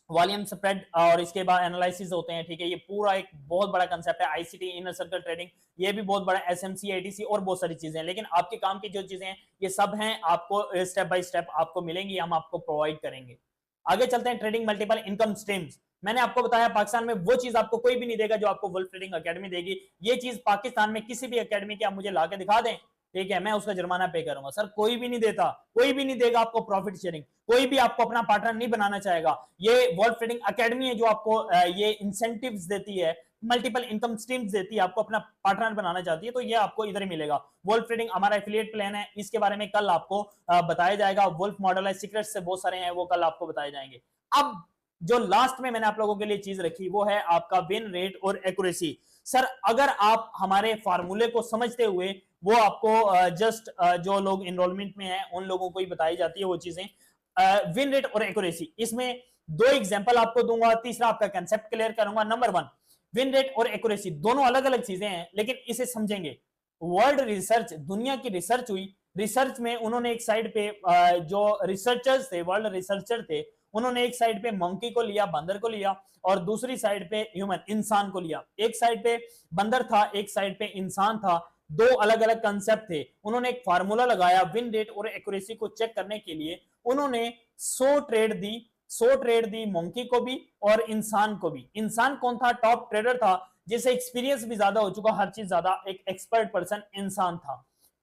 [SPEAKER 1] वॉल्यूम स्प्रेड, और इसके बाद एनालिसिस होते हैं। ठीक है, ये पूरा एक बहुत बड़ा कंसेप्ट है। आईसीटी, इनर सर्कल ट्रेडिंग, ये भी बहुत बड़ा, एसएमसी, एटीसी और बहुत सारी चीजें हैं। लेकिन आपके काम की जो चीजें हैं ये सब हैं, आपको स्टेप बाय स्टेप आपको मिलेंगी, हम आपको प्रोवाइड करेंगे। आगे चलते हैं। ट्रेडिंग मल्टीपल इनकम स्ट्रीम्स, मैंने आपको बताया पाकिस्तान में वो चीज आपको कोई भी नहीं देगा जो आपको वुल्फ ट्रेडिंग एकेडमी देगी। ये चीज पाकिस्तान में किसी भी एकेडमी की आप मुझे लाके दिखा दें, ठीक है, मैं उसका जुर्माना पे करूंगा। सर कोई भी नहीं देता, कोई भी नहीं देगा आपको प्रॉफिट शेयरिंग, कोई भी आपको अपना पार्टनर नहीं बनाना चाहेगा। ये वुल्फ ट्रेडिंग एकेडमी है जो आपको ये इंसेंटिव्स देती है, मल्टीपल इनकम स्ट्रीम्स देती है, आपको अपना पार्टनर बनाना चाहती है, तो ये आपको इधर ही मिलेगा। वुल्फ ट्रेडिंग हमारा एफिलिएट प्लान है, इसके बारे में कल आपको बताया जाएगा। वुल्फ मॉडल है, सीक्रेट्स से बहुत सारे हैं, वो कल आपको बताए जाएंगे। अब जो लास्ट में मैंने आप लोगों के लिए चीज रखी वो है आपका विन रेट और एक्यूरेसी। सर अगर आप हमारे फार्मूले को समझते हुए, वो आपको जस्ट जो लोग एनरोलमेंट में हैं उन लोगों को ही बताई जाती है वो चीजें, विन रेट और एक्यूरेसी। इसमें दो एग्जांपल आपको दूंगा, तीसरा आपका कंसेप्ट क्लियर करूंगा। नंबर वन, विन रेट और एक्यूरेसी दोनों अलग अलग चीजें हैं, लेकिन इसे समझेंगे। वर्ल्ड रिसर्च, दुनिया की रिसर्च हुई, रिसर्च में उन्होंने एक साइड पे जो रिसर्चर्स थे, वर्ल्ड रिसर्चर थे, उन्होंने एक साइड पे मंकी को लिया, बंदर को लिया, और दूसरी साइड पे ह्यूमन, इंसान को लिया। एक साइड पे बंदर था, एक साइड पे इंसान था, दो अलग अलग कंसेप्ट थे। उन्होंने एक फार्मूला लगाया विन रेट और एक्यूरेसी को चेक करने के लिए। उन्होंने 100 ट्रेड दी मंकी को भी और इंसान को भी। इंसान कौन था? टॉप ट्रेडर था, जिसे एक्सपीरियंस भी ज्यादा हो चुका, हर चीज ज्यादा, एक एक्सपर्ट पर्सन इंसान था,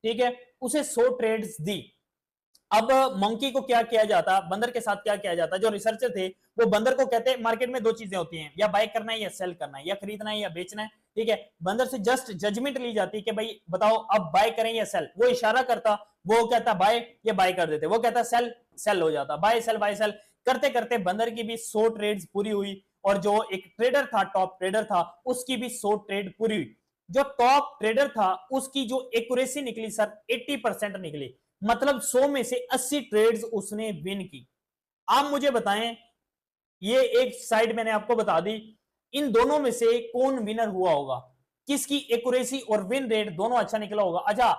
[SPEAKER 1] ठीक है। उसे 100 ट्रेड्स दी। अब मंकी को क्या किया जाता, बंदर के साथ क्या किया जाता, जो रिसर्चर थे वो बंदर को कहते हैं मार्केट में दो चीजें होती हैं, या बाय करना है या सेल करना है, या खरीदना है या बेचना है, ठीक है। बंदर से जस्ट जजमेंट ली जाती कि भाई बताओ अब बाय करें या सेल। वो इशारा करता, वो कहता बाय, या बाय कर देते, वो कहता सेल, सेल हो जाता, बाय सेल करते करते बंदर की भी 100 ट्रेड्स पूरी हुई, और जो एक ट्रेडर था, टॉप ट्रेडर था, उसकी भी 100 ट्रेड पूरी हुई। जो टॉप ट्रेडर था उसकी जो एक्यूरेसी निकली सर 80% निकली, मतलब 100 में से 80 ट्रेड्स उसने विन की। आप मुझे बताएं, ये एक साइड मैंने आपको बता दी, इन दोनों में से कौन विनर हुआ होगा, किसकी एक्यूरेसी और विन रेट दोनों अच्छा निकला होगा। अच्छा,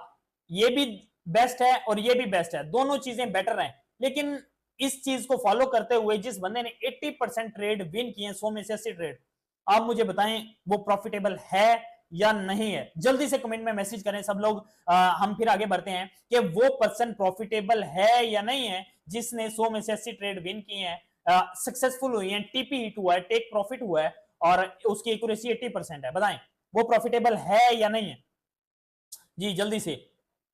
[SPEAKER 1] ये भी बेस्ट है और ये भी बेस्ट है, दोनों चीजें बेटर हैं, लेकिन इस चीज को फॉलो करते हुए जिस बंदे ने 80% ट्रेड विन किए, 100 में से 80 ट्रेड, आप मुझे बताएं वो प्रॉफिटेबल है या नहीं है। जल्दी से कमेंट में मैसेज करें सब लोग, हम फिर आगे बढ़ते हैं कि वो पर्सन प्रॉफिटेबल है या नहीं है जिसने 100 में से 80 ट्रेड विन किए हैं, सक्सेसफुल हुई हैं, टीपी हिट हुआ है, टेक प्रॉफिट हुआ है, और उसकी एक्यूरेसी 80% है। बताएं वो प्रॉफिटेबल है या नहीं है जी, जल्दी से।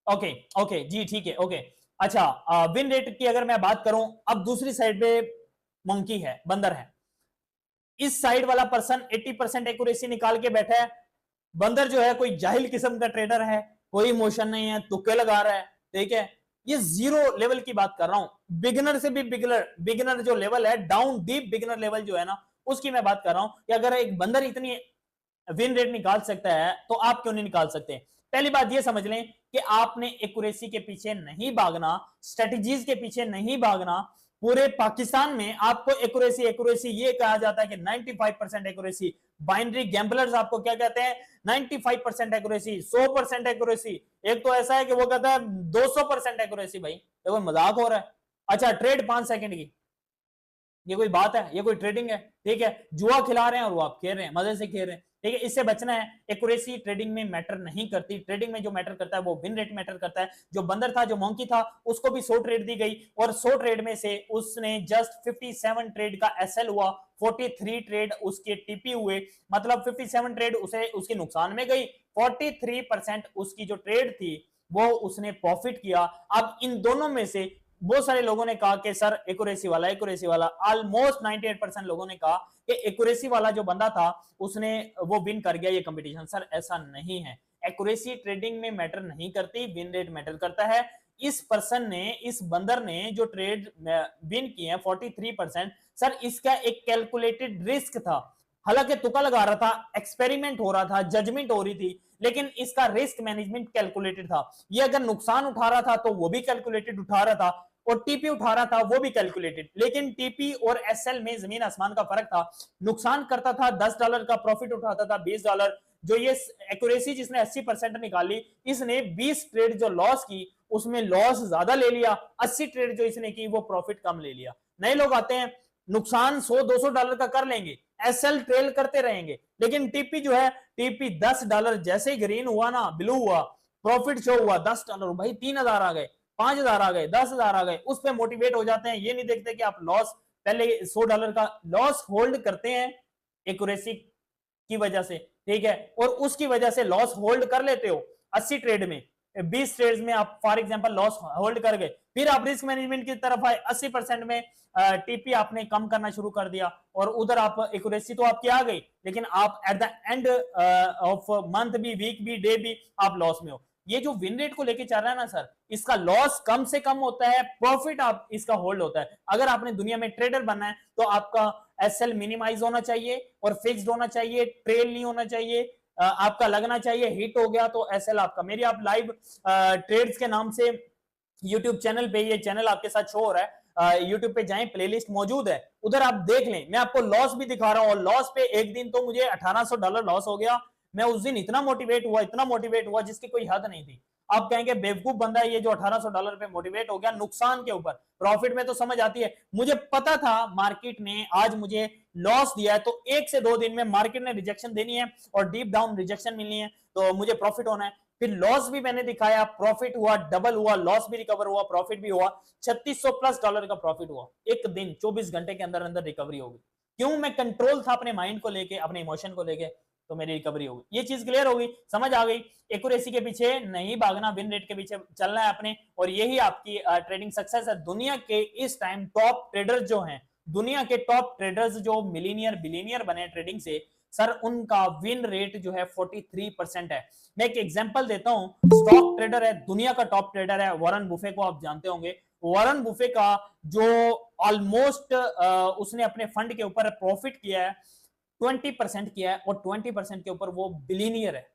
[SPEAKER 1] ओके ओके जी, ठीक है, ओके। अच्छा, विन रेट की अगर मैं बात करूं, अब दूसरी साइड पे मंकी है, बंदर है, इस साइड वाला पर्सन 80% एक्यूरेसी निकाल के बैठा है। बंदर जो है कोई जाहिल किस्म का ट्रेडर है, कोई इमोशन नहीं है, तुक्के लगा रहा है, ठीक है। ये जीरो लेवल की बात कर रहा हूं, बिगिनर से भी बिगिनर जो लेवल है, डाउन डीप बिगिनर लेवल जो है ना, उसकी मैं बात कर रहा हूं कि अगर एक बंदर इतनी विन रेट निकाल सकता है तो आप क्यों नहीं निकाल सकते। पहली बात ये समझ लें कि आपने एक्यूरेसी के पीछे नहीं भागना, स्ट्रेटजीज के पीछे नहीं भागना। पूरे पाकिस्तान में आपको एक्यूरेसी ये कहा जाता है कि 95% एक्यूरेसी। बाइनरी गैम्बलर्स आपको क्या कहते हैं? 95% एक्यूरेसी, 100% एक्यूरेसी। एक तो ऐसा है कि वो कहता है 200% एक्यूरेसी। भाई ये कोई मजाक हो रहा है? अच्छा, ट्रेड 5 सेकंड की, ये कोई बात है? ये कोई ट्रेडिंग है? ठीक है, जुआ खिला रहे हैं और वो आप खेल रहे हैं, मजे से खेल रहे हैं, ठीक है। इससे बचना है। एक्यूरेसी ट्रेडिंग में मैटर नहीं करती, ट्रेडिंग में जो मैटर करता है वो विन रेट मैटर करता है। जो बंदर था, जो मंकी था, उसको भी 100 ट्रेड दी गई, और 100 ट्रेड में से उसने जस्ट 57 ट्रेड का एसएल हुआ, 43 ट्रेड उसके टीपी हुए, मतलब 57 ट्रेड उसे उसके नुकसान में गई, 43% उसकी जो ट्रेड थी वो उसने प्रॉफिट किया। अब इन दोनों में से बहुत सारे लोगों ने कहा कि सर एक्यूरेसी वाला, ऑलमोस्ट 98% लोगों ने कहा कि एक्यूरेसी वाला जो बंदा था उसने वो विन कर गया ये कंपटीशन। सर ऐसा नहीं है, एक्यूरेसी ट्रेडिंग में मैटर नहीं करती, विन रेट मैटर करता है। इस पर्सन ने, इस बंदर ने जो ट्रेड विन किए हैं 43%, सर इसका एक कैलकुलेटेड रिस्क था। हालांकि तुक्का लगा रहा था, एक्सपेरिमेंट हो रहा था, जजमेंट हो रही थी, लेकिन इसका रिस्क मैनेजमेंट कैलकुलेटेड था। ये अगर नुकसान उठा रहा था तो वो भी कैलकुलेटेड उठा रहा था, और टीपी उठा रहा था वो भी कैलकुलेटेड। लेकिन टीपी और एसएल में जमीन आसमान का फर्क था। नुकसान करता था $10 का, प्रॉफिट उठाता था $20। जो ये एक्यूरेसी जिसने 80% निकाली, इसने 20 ट्रेड जो लॉस की उसमें लॉस ज्यादा ले लिया, 80 ट्रेड जो इसने की वो प्रॉफिट कम ले लिया। नए लोग आते हैं, नुकसान $100-200 का कर लेंगे, एसएल ट्रेल करते रहेंगे, लेकिन टीपी जो है, टीपी $10 जैसे ही ग्रीन हुआ ना, ब्लू हुआ, प्रॉफिट शो हुआ $10, भाई 3000 आ गए, 5000 आ गए, 10,000 आ गए, उस पर मोटिवेट हो जाते हैं। ये नहीं देखते कि आप लॉस, पहले $100 का लॉस होल्ड करते हैं एक्यूरेसी की वजह से, ठीक है, और उसकी वजह से लॉस होल्ड कर लेते हो। 80 ट्रेड में, 20 ट्रेड्स में आप फॉर एग्जांपल लॉस होल्ड कर गए, फिर आप रिस्क मैनेजमेंट की तरफ आए, 80% में टीपी आपने कम करना शुरू कर दिया, और उधर आप एक्यूरेसी तो आपकी आ गई, लेकिन आप at the end of month भी, वीक भी, डे भी आप लॉस में हो। ये जो विन रेट को लेके चल रहा है ना सर, इसका लॉस कम से कम होता है, प्रॉफिट आप इसका होल्ड होता है। अगर आपने दुनिया में ट्रेडर बनना है तो आपका एसएल मिनिमाइज होना चाहिए और फिक्स्ड होना चाहिए, ट्रेल नहीं होना चाहिए, आपका लगना चाहिए। हिट हो गया तो एसएल आपका। मेरी आप लाइव ट्रेड्स के नाम से यूट्यूब चैनल पे, ये चैनल आपके साथ शो हो रहा है, यूट्यूब पे जाएं, प्लेलिस्ट मौजूद है, उधर आप देख लें। मैं आपको लॉस भी दिखा रहा हूं, और लॉस पे एक दिन तो मुझे $1800 लॉस हो गया। मैं उस दिन इतना मोटिवेट हुआ जिसकी कोई हद नहीं थी। आप कहेंगे बेवकूफ बंदा है ये जो $1800 पे मोटिवेट हो गया नुकसान के ऊपर, प्रॉफिट में तो समझ आती है। मुझे पता था मार्केट ने आज मुझे लॉस दिया है, तो 1 से 2 दिन में मार्केट ने रिजेक्शन देनी है और डीप डाउन रिजेक्शन मिलनी है, तो मुझे प्रॉफिट होना है। फिर लॉस भी मैंने दिखाया, प्रॉफिट हुआ, डबल हुआ, लॉस भी रिकवर हुआ, प्रॉफिट भी हुआ, $3600+ का प्रॉफिट हुआ एक दिन, 24 घंटे के अंदर अंदर रिकवरी होगी। क्यों? मैं कंट्रोल था अपने माइंड को लेके, अपने इमोशन को लेके, तो मेरी रिकवरी होगी। ये चीज क्लियर होगी, समझ आ गई। एक्यूरेसी के पीछे नहीं भागना, विन रेट के पीछे चलना है अपने, और यही आपकी ट्रेडिंग सक्सेस है। दुनिया के इस टाइम टॉप ट्रेडर्स जो हैं, दुनिया के टॉप ट्रेडर्स जो मिलीनियर बिलीनियर बने ट्रेडिंग से, सर उनका विन रेट जो है 43% है। मैं एक एग्जांपल देता हूं, स्टॉक ट्रेडर है, दुनिया का टॉप ट्रेडर है वॉरेन बुफे को आप जानते होंगे। वॉरेन बुफे का जो ऑलमोस्ट उसने अपने फंड के ऊपर प्रॉफिट किया है 20% किया है, और 20% के ऊपर वो बिलीनियर है,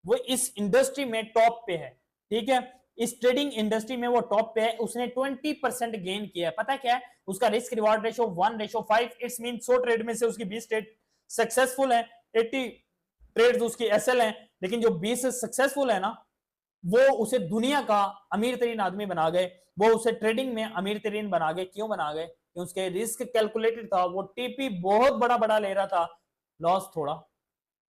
[SPEAKER 1] वो इस इंडस्ट्री में टॉप पे है, ठीक है, इस ट्रेडिंग इंडस्ट्री में वो टॉप पे है। उसने 20% गेन किया है। पता क्या है उसका risk reward ratio 1:5। It's mean 100 trade में से उसकी 20 ट्रेड सक्सेसफुल है, 80 ट्रेड्स उसकी एसएल हैं, लेकिन जो 20 सक्सेसफुल है ना, वो उसे दुनिया का अमीर तरीन आदमी बना गए, वो उसे ट्रेडिंग में अमीर तरीन बना गए। क्यों बना गए? उसके रिस्क कैलकुलेटेड था, वो टीपी बहुत बड़ा बड़ा ले रहा था, लॉस थोड़ा।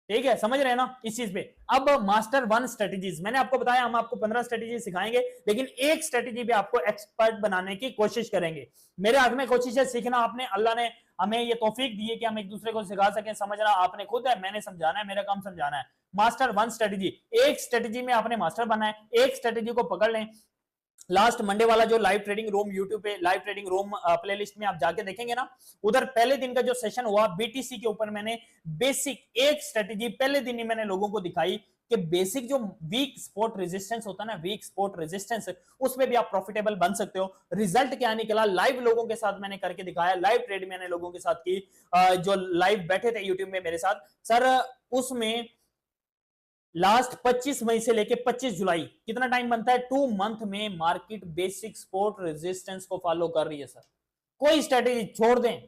[SPEAKER 1] ठीक है, समझ रहे हैं ना इस चीज पे। अब मास्टर 1 स्ट्रेटेजीज मैंने आपको बताया, हम आपको 15 स्ट्रेटेजी सिखाएंगे, लेकिन एक स्ट्रेटेजी पे आपको एक्सपर्ट बनाने की कोशिश करेंगे। मेरे हाथ में कोशिश है सीखना, आपने, अल्लाह ने हमें ये तौफीक दी है कि हम एक दूसरे को सिखा सकें। समझना आपने खुद है, मैंने समझाना है, मेरा काम समझाना है। मास्टर 1 स्ट्रेटेजी, एक स्ट्रेटेजी में आपने मास्टर बनना है, एक स्ट्रेटेजी को पकड़ लें। लास्ट मंडे वाला जो लाइव ट्रेडिंग रूम यूट्यूब पे लाइव ट्रेडिंग रूम प्लेलिस्ट में आप जाके देखेंगे ना, उधर पहले दिन का जो सेशन हुआ बीटीसी के ऊपर, मैंने बेसिक एक स्ट्रेटेजी पहले दिन ही मैंने लोगों को दिखाई कि बेसिक जो वीक स्पॉट रेजिस्टेंस होता है ना, वीक स्पॉट रेजिस्टेंस, उसमें भी आप प्रॉफिटेबल बन सकते हो। रिजल्ट क्या निकला, लाइव लोगों के साथ मैंने करके दिखाया, लाइव ट्रेड मैंने लोगों के साथ की, जो लाइव बैठे थे यूट्यूब में मेरे साथ सर। उसमें लास्ट 25 मई से लेके 25 जुलाई कितना टाइम बनता है, 2 मंथ में मार्केट बेसिक सपोर्ट रेजिस्टेंस को फॉलो कर रही है सर। कोई स्ट्रेटेजी छोड़ दें,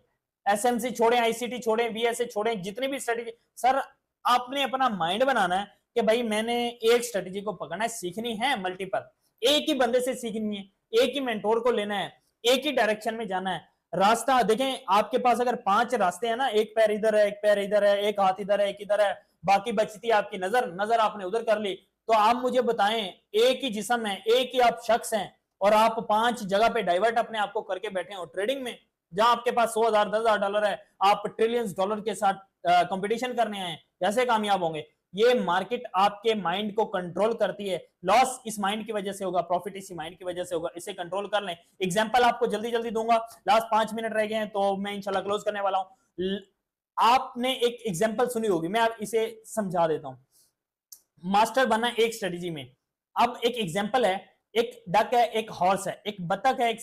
[SPEAKER 1] एसएमसी छोड़ें, आईसीटी छोड़ें, वीएसए छोड़ें, जितनी भी स्ट्रेटेजी, सर आपने अपना माइंड बनाना है कि भाई मैंने एक स्ट्रेटेजी को पकड़ना है, सीखनी है मल्टीपल, एक ही बंदे से सीखनी है, एक ही मेंटोर को लेना है, एक ही डायरेक्शन में जाना है। रास्ता देखें, आपके पास अगर 5 रास्ते हैं ना, एक पैर इधर है, एक पैर इधर है, एक हाथ इधर है, एक इधर है, बाकी बचती है आपकी नजर, नजर आपने उधर कर ली, तो आप मुझे बताएं, एक ही जिस्म है, एक ही आप शख्स हैं, और आप 5 जगह पे डाइवर्ट अपने आप को करके बैठे हो ट्रेडिंग में, जहां आपके पास 100,000 $10,000 है, आप ट्रिलियंस डॉलर के साथ कंपटीशन करने आए, कैसे कामयाब होंगे? ये मार्केट आपके माइंड को कंट्रोल करती है। लॉस इस माइंड की वजह से होगा, प्रॉफिट इसी माइंड की वजह से होगा, इसे कंट्रोल कर लें। एग्जांपल आपको जल्दी जल्दी दूंगा, लास्ट 5 मिनट रह गए हैं तो मैं इंशाल्लाह क्लोज करने वाला हूं। आपने एक एग्जांपल सुनी होगी, मैं आप इसे समझा देता हूं। मास्टर बनना एक स्ट्रेटेजी में, अब एक एग्जांपल है, एक डक है, एक हॉर्स है, एक बतख है, एक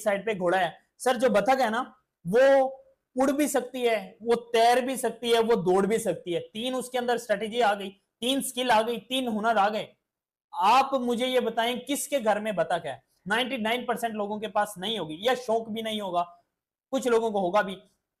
[SPEAKER 1] साइड पे घोड़ा है। सर जो बतख है ना, वो उड़ भी सकती है, वो तैर भी सकती है, वो दौड़ भी सकती है। 3 उसके अंदर स्ट्रेटेजी आ गई, 3 स्किल आ गई, 3 हुनर आ गए। आप मुझे ये बताएं किसके घर में बतख है? 99% लोगों के पास नहीं होगी, या शौक भी नहीं होगा, कुछ लोगों को होगा भी।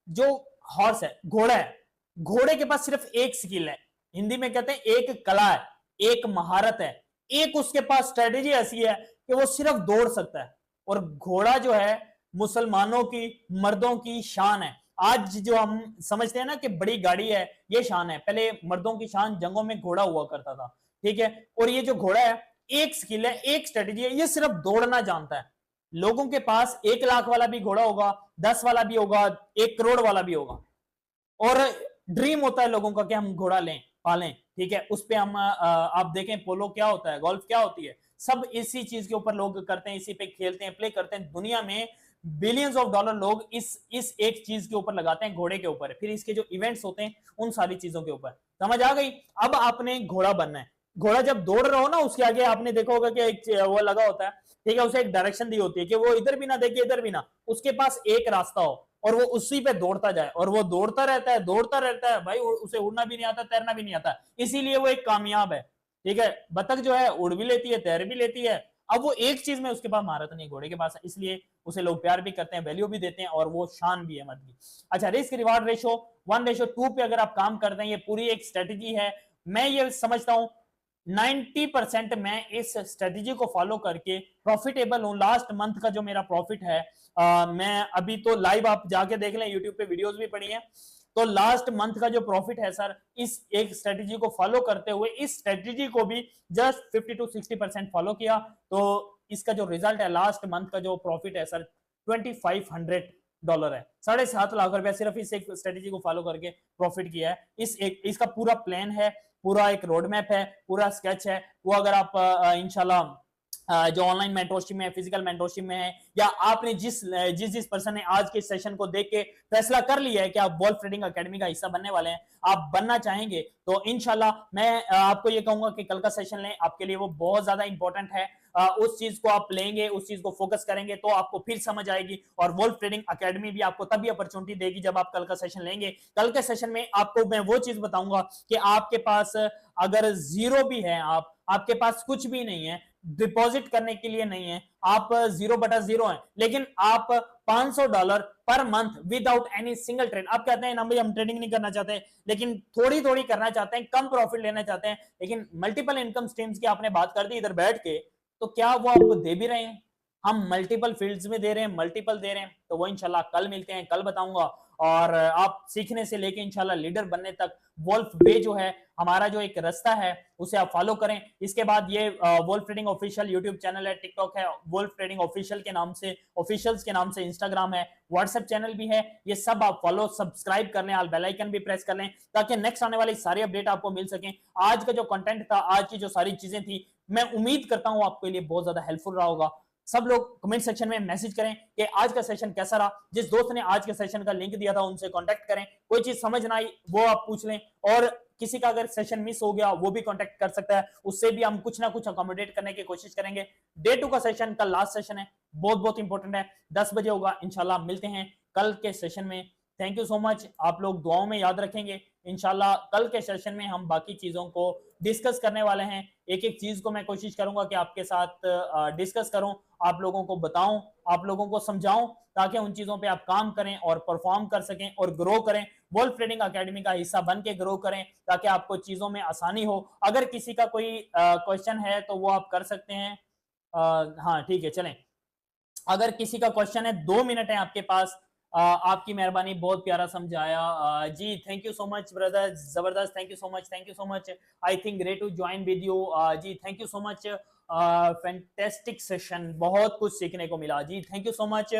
[SPEAKER 1] जो हॉर्स है, घोड़ा है, घोड़े के पास सिर्फ एक स्किल है, हिंदी में कहते हैं एक कला है, एक महारत है, एक उसके पास स्ट्रेटेजी ऐसी है कि वो सिर्फ दौड़ सकता है। और घोड़ा जो है मुसलमानों की, मर्दों की शान है। आज जो हम समझते हैं ना कि बड़ी गाड़ी है, ये शान है, पहले मर्दों की शान जंगों में घोड़ा हुआ करता था, ठीक है। और ये जो घोड़ा है, एक स्किल है, एक स्ट्रेटेजी है, ये सिर्फ दौड़ना जानता है। लोगों के पास 1 लाख वाला भी घोड़ा होगा, 10 वाला भी होगा, 1 करोड़ वाला भी होगा, और ड्रीम होता है लोगों का कि हम घोड़ा लें, पालें, ठीक है। उस पे हम आप देखें पोलो क्या होता है, गोल्फ क्या होती है, सब इसी चीज के ऊपर लोग करते हैं, इसी पे खेलते हैं, प्ले करते हैं। दुनिया में बिलियंस ऑफ डॉलर लोग इस एक चीज के ऊपर लगाते हैं, घोड़े के ऊपर, फिर इसके जो इवेंट्स होते हैं उन सारी चीजों के ऊपर। समझ आ गई? अब आपने घोड़ा बनना है। घोड़ा जब दौड़ रहा हो ना, उसके आगे आपने देखा होगा कि एक वो लगा होता है, ठीक है, उसे एक डायरेक्शन दी होती है कि वो इधर भी ना देखे, इधर भी ना, उसके पास एक रास्ता हो, और वो उसी पे दौड़ता जाए, और वो दौड़ता रहता है, दौड़ता रहता है भाई, उसे उड़ना भी नहीं आता, तैरना भी नहीं आता, इसीलिए वो एक कामयाब है, ठीक है। बतख जो है उड़ भी लेती है, तैर भी लेती है, अब वो एक चीज में उसके पास महारत नहीं, घोड़े के पास है, इसलिए उसे लोग प्यार भी करते हैं, वैल्यू भी देते हैं, और वो शान भी है मर्द की। अच्छा, रिस्क रिवार्ड रेशो 1:2 पे अगर आप काम करते हैं, ये पूरी एक स्ट्रेटेजी है। मैं ये समझता हूं 90% मैं इस स्ट्रेटेजी को फॉलो करके प्रॉफिटेबल हूं। लास्ट मंथ का जो मेरा प्रॉफिट है, मैं अभी तो लाइव आप जाके देख लें, यूट्यूब पे वीडियोस भी पड़ी हैं, तो लास्ट मंथ का जो प्रॉफिट है सर, इस एक स्ट्रेटेजी को फॉलो करते हुए इस स्ट्रेटेजी को भी जस्ट 50 to 60% फॉलो किया, तो इसका जो रिजल्ट है लास्ट मंथ का जो प्रॉफिट है सर $2500 है। 7.5 लाख रुपया सिर्फ इस एक स्ट्रेटेजी को फॉलो करके प्रॉफिट किया है। इसका पूरा प्लान है, पूरा एक रोड मैप है, पूरा स्केच है, वो अगर आप इंशाल्लाह जो ऑनलाइन मेंटरशिप में है, फिजिकल मेंटरशिप में है, या आपने जिस पर्सन ने आज के सेशन को देख के फैसला कर लिया है कि आप वॉल्फ ट्रेडिंग अकेडमी का हिस्सा बनने वाले हैं, आप बनना चाहेंगे, तो इंशाल्लाह मैं आपको ये कहूंगा कि कल का सेशन लें, आपके लिए वो बहुत ज्यादा इंपॉर्टेंट है। उस चीज को आप लेंगे, उस चीज को फोकस करेंगे तो आपको फिर समझ आएगी, और वॉल्फ ट्रेडिंग अकेडमी भी आपको तभी अपॉर्चुनिटी देगी जब आप कल का सेशन लेंगे। कल के सेशन में आपको मैं वो चीज बताऊंगा कि आपके पास अगर जीरो भी है, आपके पास कुछ भी नहीं है, डिपॉजिट करने के लिए नहीं है, आप 0/0 हैं, लेकिन आप $500 per month without any single trade, आप कहते हैं ना भाई हम ट्रेडिंग नहीं करना चाहते, लेकिन थोड़ी थोड़ी करना चाहते हैं, कम प्रॉफिट लेना चाहते हैं, लेकिन मल्टीपल इनकम स्ट्रीम्स की आपने बात कर दी इधर बैठ के, तो क्या वो आपको दे भी रहे हैं? हम मल्टीपल फील्ड्स में दे रहे हैं, मल्टीपल दे रहे हैं, तो वो इंशाल्लाह कल मिलते हैं, कल बताऊंगा। और आप सीखने से लेके इंशाल्लाह लीडर बनने तक वॉल्फ वे जो है, हमारा जो एक रास्ता है, उसे आप फॉलो करें। इसके बाद ये Wolf Trading official YouTube channel है, टिकटॉक है, वॉल्फ ट्रेडिंग ऑफिशियल के नाम से, ऑफिशियल्स के नाम से इंस्टाग्राम है, व्हाट्सएप चैनल भी है, ये सब आप फॉलो सब्सक्राइब कर लें, आल बेल आइकन भी प्रेस कर लें, ताकि नेक्स्ट आने वाली सारी अपडेट आपको मिल सके। आज का जो कंटेंट था, आज की जो सारी चीजें थी, मैं उम्मीद करता हूं आपके लिए बहुत ज्यादा हेल्पफुल रहा होगा। सब लोग कमेंट सेक्शन में मैसेज करें कि आज का सेशन कैसा रहा। जिस दोस्त ने आज के सेशन का लिंक दिया था उनसे कांटेक्ट करें, कोई चीज समझ ना आई वो आप पूछ लें, और किसी का अगर सेशन मिस हो गया वो भी कांटेक्ट कर सकता है, उससे भी हम कुछ ना कुछ अकोमोडेट करने की कोशिश करेंगे। डे 2 का सेशन कल लास्ट सेशन है, बहुत बहुत इंपॉर्टेंट है, 10 बजे होगा, इंशाल्लाह मिलते हैं कल के सेशन में। थैंक यू सो मच, आप लोग दुआओं में याद रखेंगे। इंशाल्लाह कल के सेशन में हम बाकी चीजों को डिस्कस करने वाले हैं, एक एक चीज को मैं कोशिश करूंगा कि आपके साथ डिस्कस करूं, आप लोगों को बताऊं, आप लोगों को समझाऊं, ताकि उन चीजों पे आप काम करें और परफॉर्म कर सकें और ग्रो करें। वॉल्फ ट्रेडिंग अकेडमी का हिस्सा बन के ग्रो करें, ताकि आपको चीजों में आसानी हो। अगर किसी का कोई क्वेश्चन है तो वो आप कर सकते हैं। हाँ ठीक है, चलें। अगर किसी का क्वेश्चन है, 2 मिनट है आपके पास। आपकी मेहरबानी, बहुत प्यारा समझाया। जी thank you so much brother, जबरदस्त, thank you so much, thank you so much. I think great to join with you. जी thank you so much, fantastic session, बहुत कुछ सीखने को मिला। जी thank you so much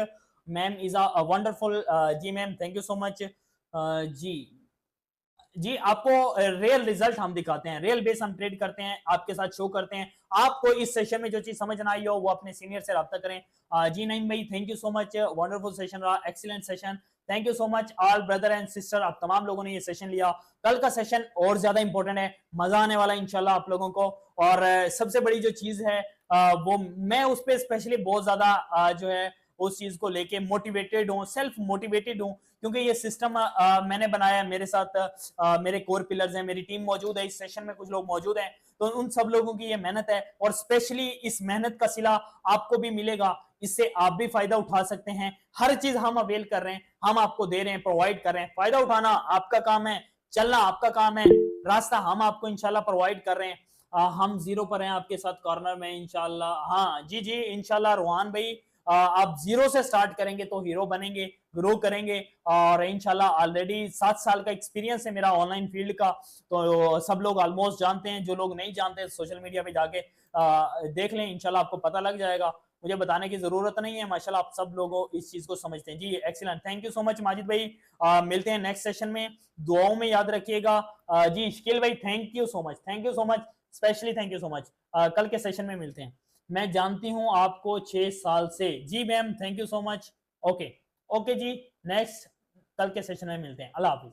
[SPEAKER 1] ma'am, is a wonderful. जी ma'am thank you so much. जी जी आपको रियल रिजल्ट हम दिखाते हैं, रियल बेस हम ट्रेड करते हैं, आपके साथ शो करते हैं। आपको इस सेशन में जो चीज समझ ना आई हो वो अपने सीनियर से राब्ता करें। जी नहीं भाई, thank you so much, wonderful session रहा, excellent session. Thank you so much all brother and sister, आप तमाम लोगों ने ये सेशन लिया। कल का सेशन और ज्यादा इंपॉर्टेंट है, मजा आने वाला है इंशाल्लाह आप लोगों को। और सबसे बड़ी जो चीज है वो मैं उस पर स्पेशली बहुत ज्यादा जो है उस चीज को लेके मोटिवेटेड हूँ, सेल्फ मोटिवेटेड हूँ, क्योंकि ये सिस्टम मैंने बनाया है, मेरे साथ मेरे कोर पिलर्स हैं, मेरी टीम मौजूद है, इस सेशन में कुछ लोग मौजूद हैं, तो उन सब लोगों की ये मेहनत है, और स्पेशली इस मेहनत का सिला आपको भी मिलेगा, इससे आप भी फायदा उठा सकते हैं। हर चीज हम अवेल कर रहे हैं, हम आपको दे रहे हैं, प्रोवाइड कर रहे हैं। फायदा उठाना आपका काम है, चलना आपका काम है, रास्ता हम आपको इंशाल्लाह प्रोवाइड कर रहे हैं। हम जीरो पर हैं आपके साथ कॉर्नर में इंशाल्लाह। हाँ जी जी इंशाल्लाह रोहान भाई, आप जीरो से स्टार्ट करेंगे तो हीरो बनेंगे, ग्रो करेंगे, और इंशाल्लाह ऑलरेडी 7 साल का एक्सपीरियंस है मेरा ऑनलाइन फील्ड का, तो सब लोग ऑलमोस्ट जानते हैं। जो लोग नहीं जानते सोशल मीडिया पे जाके देख लें, इंशाल्लाह आपको पता लग जाएगा, मुझे बताने की जरूरत नहीं है, माशाल्लाह आप सब लोग इस चीज को समझते हैं। जी excellent, thank you so much Majid भाई। मिलते हैं नेक्स्ट सेशन में, दुआओं में याद रखिएगा। जी शकील भाई thank you so much, thank you so much, specially thank you so much. कल के सेशन में मिलते हैं। मैं जानती हूं आपको 6 साल से। जी ma'am thank you so much. Okay okay जी, नेक्स्ट कल के सेशन में मिलते हैं। अल्लाह हाफिज।